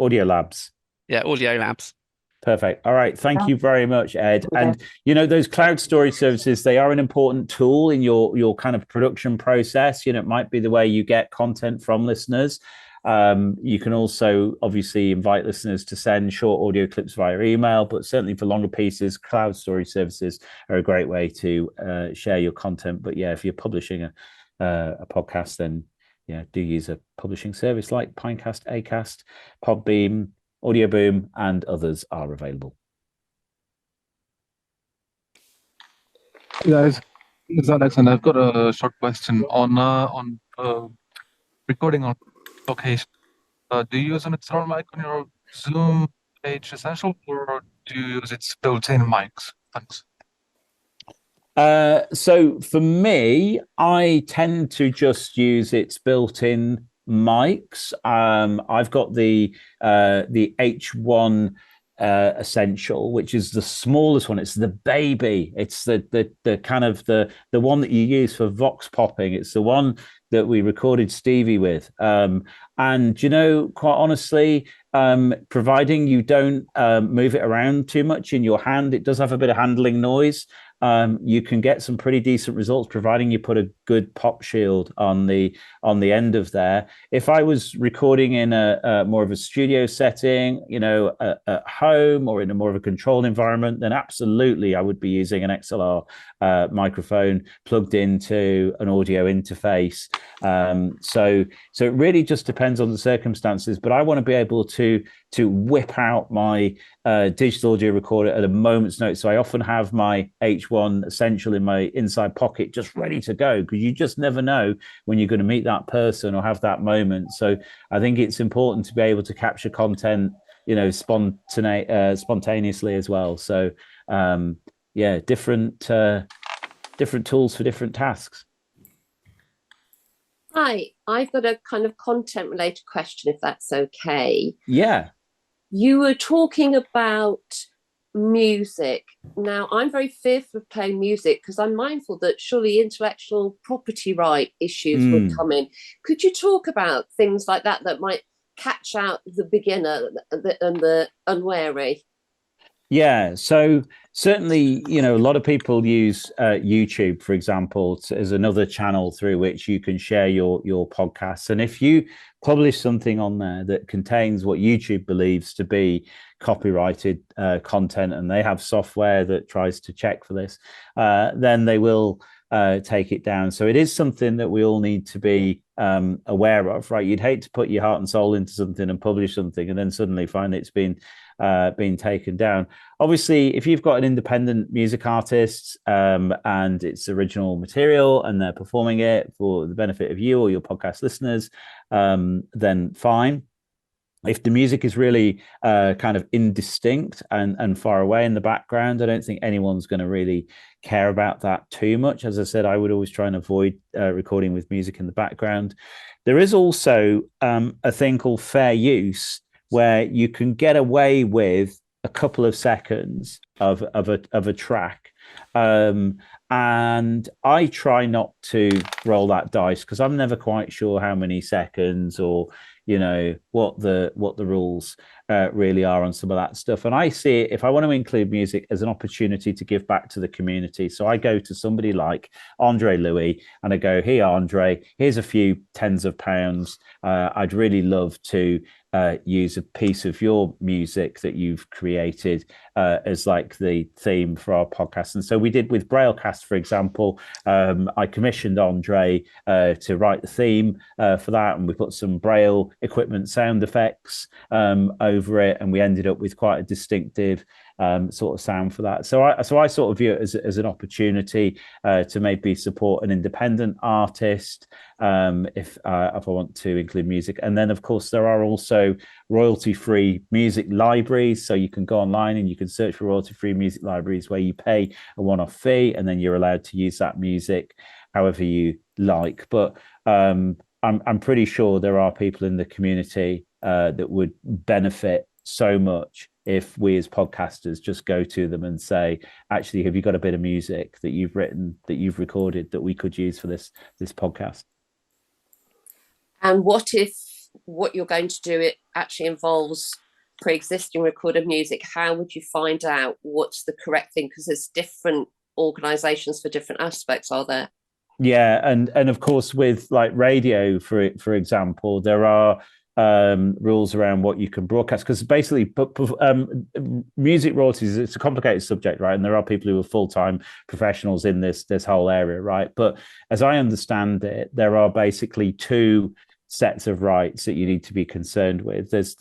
Audio Labs. Yeah, Audio Labs. Perfect. All right. Thank you very much, Ed. And, you know, those cloud storage services, they are an important tool in your kind of production process. You know, it might be the way you get content from listeners. You can also obviously invite listeners to send short audio clips via email, but certainly for longer pieces, cloud storage services are a great way to share your content. But yeah, if you're publishing a podcast, then yeah, do use a publishing service like Pinecast, Acast, Podbeam, Audio Boom, and others are available. Hey guys, it's Alex, and I've got a short question on recording on location. Do you use an external mic on your Zoom page Essential, or do you use its built-in mics? Thanks. So for me, I tend to just use its built-in mics. I've got the H1 Essential, which is the smallest one. It's the baby. It's the kind of the one that you use for vox popping. It's the one that we recorded Stevie with. And, you know, quite honestly, providing you don't move it around too much in your hand, it does have a bit of handling noise. You can get some pretty decent results, providing you put a good pop shield on the end of there. If I was recording in a more of a studio setting, you know, at home or in a more of a controlled environment, then absolutely I would be using an XLR microphone plugged into an audio interface. So it really just depends on the circumstances, but I want to be able to whip out my digital audio recorder at a moment's notice. So I often have my H1 Essential in my inside pocket just ready to go, because you just never know when you're going to meet that person or have that moment. So I think it's important to be able to capture content, you know, spontaneously as well. So yeah, different tools for different tasks. Hi, I've got a kind of content related question, if that's okay. Yeah. You were talking about music. Now, I'm very fearful of playing music because I'm mindful that surely intellectual property right issues would come in. Could you talk about things like that might catch out the beginner and the unwary? Yeah. So certainly, you know, a lot of people use YouTube, for example, as another channel through which you can share your podcasts. And if you publish something on there that contains what YouTube believes to be copyrighted content, and they have software that tries to check for this, then they will take it down. So it is something that we all need to be aware of, right? You'd hate to put your heart and soul into something and publish something and then suddenly find it's been taken down. Obviously, if you've got an independent music artist and it's original material and they're performing it for the benefit of you or your podcast listeners, then fine. If the music is really kind of indistinct and far away in the background, I don't think anyone's going to really care about that too much. As I said, I would always try and avoid recording with music in the background. There is also a thing called fair use, where you can get away with a couple of seconds of a track. And I try not to roll that dice because I'm never quite sure how many seconds or, you know, what the rules really are on some of that stuff. And I see it, if I want to include music, as an opportunity to give back to the community. So I go to somebody like Andre Louis and I go, hey, Andre, here's a few tens of pounds. I'd really love to use a piece of your music that you've created as like the theme for our podcast. And so we did with Braillecast, for example. I commissioned Andre to write the theme for that, and we put some Braille equipment sound effects over it, and we ended up with quite a distinctive sort of sound for that. So I sort of view it as an opportunity to maybe support an independent artist if I want to include music. And then, of course, there are also royalty-free music libraries. So you can go online and you can search for royalty-free music libraries where you pay a one-off fee, and then you're allowed to use that music however you like. But I'm pretty sure there are people in the community that would benefit so much if we as podcasters just go to them and say, actually, have you got a bit of music that you've written, that you've recorded, that we could use for this podcast? And what if what you're going to do, it actually involves pre-existing recorded music? How would you find out what's the correct thing? Because there's different organizations for different aspects, are there? Yeah, and of course with like radio, for example, there are rules around what you can broadcast, because basically music royalties, it's a complicated subject, right? And there are people who are full-time professionals in this whole area, right? But as I understand it, there are basically two sets of rights that you need to be concerned with. There's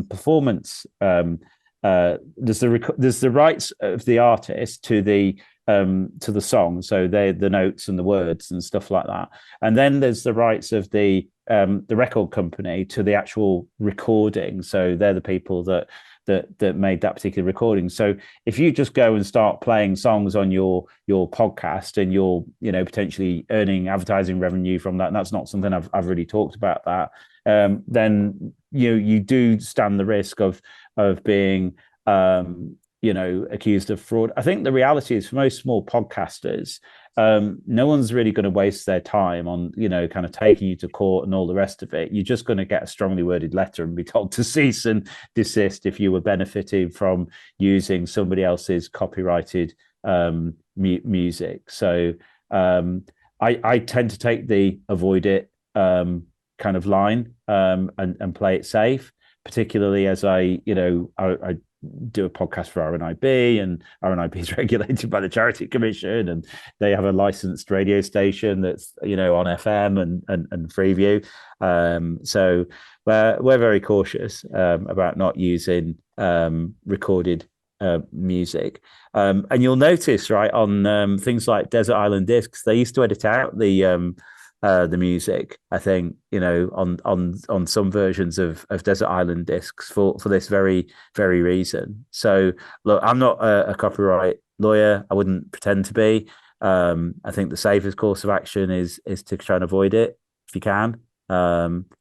performance, there's the rights of the artist to the song, so they're the notes and the words and stuff like that, and then there's the rights of the record company to the actual recording, so they're the people that made that particular recording. So if you just go and start playing songs on your podcast and you're, you know, potentially earning advertising revenue from that, and that's not something I've really talked about that, then you do stand the risk of being accused of fraud. I think the reality is, for most small podcasters, no one's really going to waste their time on, kind of taking you to court and all the rest of it. You're just going to get a strongly worded letter and be told to cease and desist if you were benefiting from using somebody else's copyrighted music. So I tend to take the avoid it kind of line and play it safe, particularly as I do a podcast for RNIB, and RNIB is regulated by the Charity Commission, and they have a licensed radio station that's on FM and Freeview. So we're very cautious about not using recorded music. And you'll notice, right, on things like Desert Island Discs, they used to edit out the music, I think, on some versions of Desert Island Discs for this very, very reason. So look, I'm not a copyright lawyer. I wouldn't pretend to be. I think the safest course of action is to try and avoid it if you can.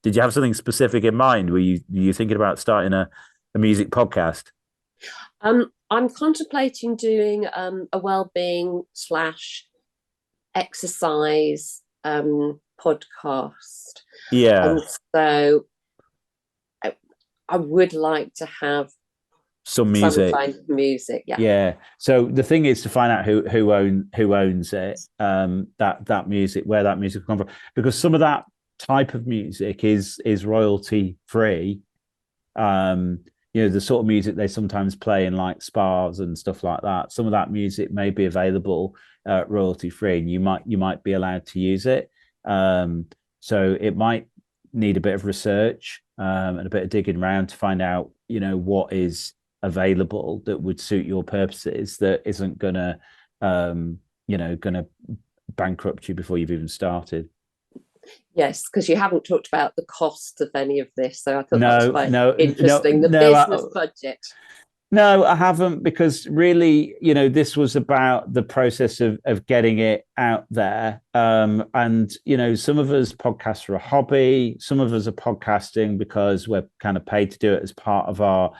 Did you have something specific in mind? Were you thinking about starting a music podcast? I'm contemplating doing a well-being / exercise podcast. Yeah. And so I would like to have some music. Some kind of music, yeah. Yeah. So the thing is to find out who owns it, that music, where that music comes from, because some of that type of music is royalty free. The sort of music they sometimes play in like spas and stuff like that. Some of that music may be available royalty free, and you might be allowed to use it. So it might need a bit of research and a bit of digging around to find out, what is available that would suit your purposes, that isn't gonna bankrupt you before you've even started. Yes, because you haven't talked about the cost of any of this, so I thought that was quite interesting. The business budget. No, I haven't, because really, this was about the process of getting it out there. And, some of us podcast for a hobby, some of us are podcasting because we're kind of paid to do it as part of our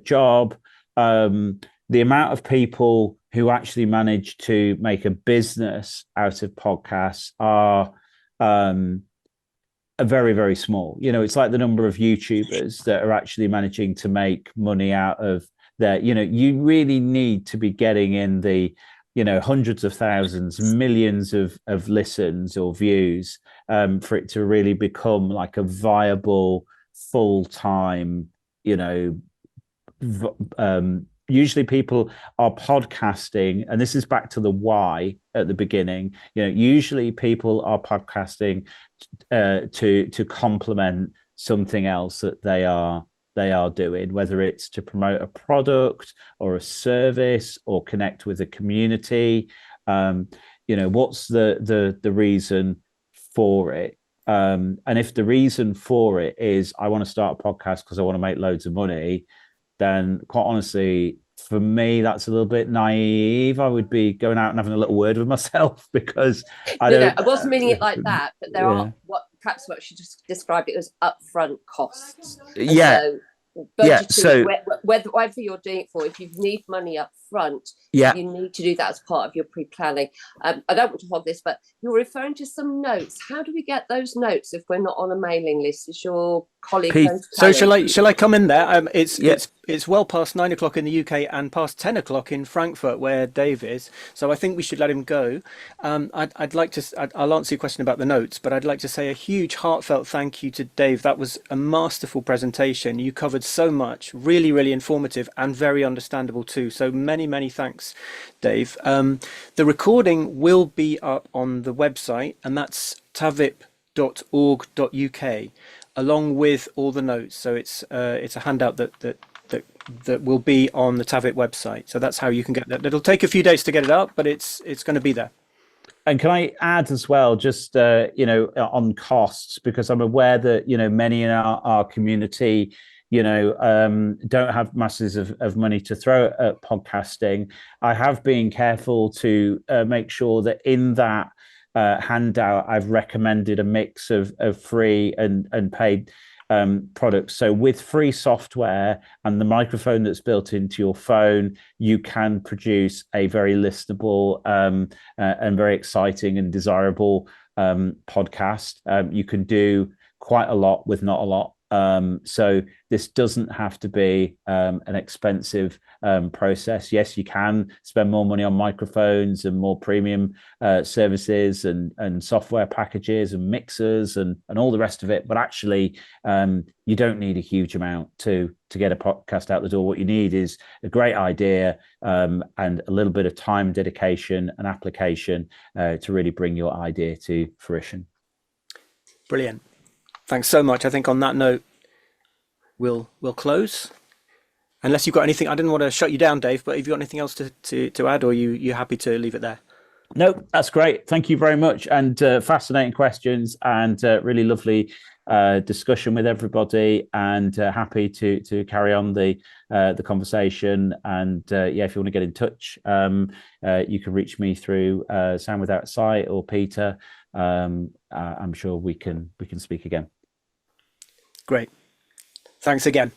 job. The amount of people who actually manage to make a business out of podcasts are very, very small. It's like the number of YouTubers that are actually managing to make money out of their, you really need to be getting in the, hundreds of thousands, millions of listens or views for it to really become like a viable full-time, usually people are podcasting, and this is back to the why at the beginning. Usually people are podcasting to complement something else that they are doing, whether it's to promote a product or a service or connect with a community. What's the reason for it? And if the reason for it is I want to start a podcast because I want to make loads of money, then quite honestly, for me, that's a little bit naive. I would be going out and having a little word with myself, because I wasn't meaning it like that, but there are what she just described it as upfront costs. And so budgeting, whether you're doing it for, if you need money up front, you need to do that as part of your pre-planning. I don't want to hog this, but you're referring to some notes. How do we get those notes if we're not on a mailing list? Is your colleague going to so shall I come in there? It's well past 9 o'clock in the UK and past 10 o'clock in Frankfurt, where Dave is. So I think we should let him go. I'd like to. I'll answer your question about the notes, but I'd like to say a huge heartfelt thank you to Dave. That was a masterful presentation. You covered so much, really, really informative and very understandable too. So many thanks, Dave. The recording will be up on the website, and that's tavip.org.uk, along with all the notes. So it's a handout that will be on the TAVIP website. So that's how you can get that. It'll take a few days to get it up, but it's going to be there. And can I add as well, just on costs, because I'm aware that many in our community don't have masses of money to throw at podcasting. I have been careful to make sure that in that handout, I've recommended a mix of free and paid products. So with free software and the microphone that's built into your phone, you can produce a very listenable and very exciting and desirable podcast. You can do quite a lot with not a lot. So this doesn't have to be an expensive process. Yes, you can spend more money on microphones and more premium services and software packages and mixers and all the rest of it. But actually, you don't need a huge amount to get a podcast out the door. What you need is a great idea and a little bit of time, dedication, and application to really bring your idea to fruition. Brilliant. Thanks so much. I think on that note, we'll close. Unless you've got anything, I didn't want to shut you down, Dave, but if you've got anything else to add, or you happy to leave it there? No, that's great. Thank you very much. And fascinating questions and really lovely discussion with everybody, and happy to carry on the conversation. And if you want to get in touch, you can reach me through Sound Without Sight or Peter. I'm sure we can speak again. Great. Thanks again.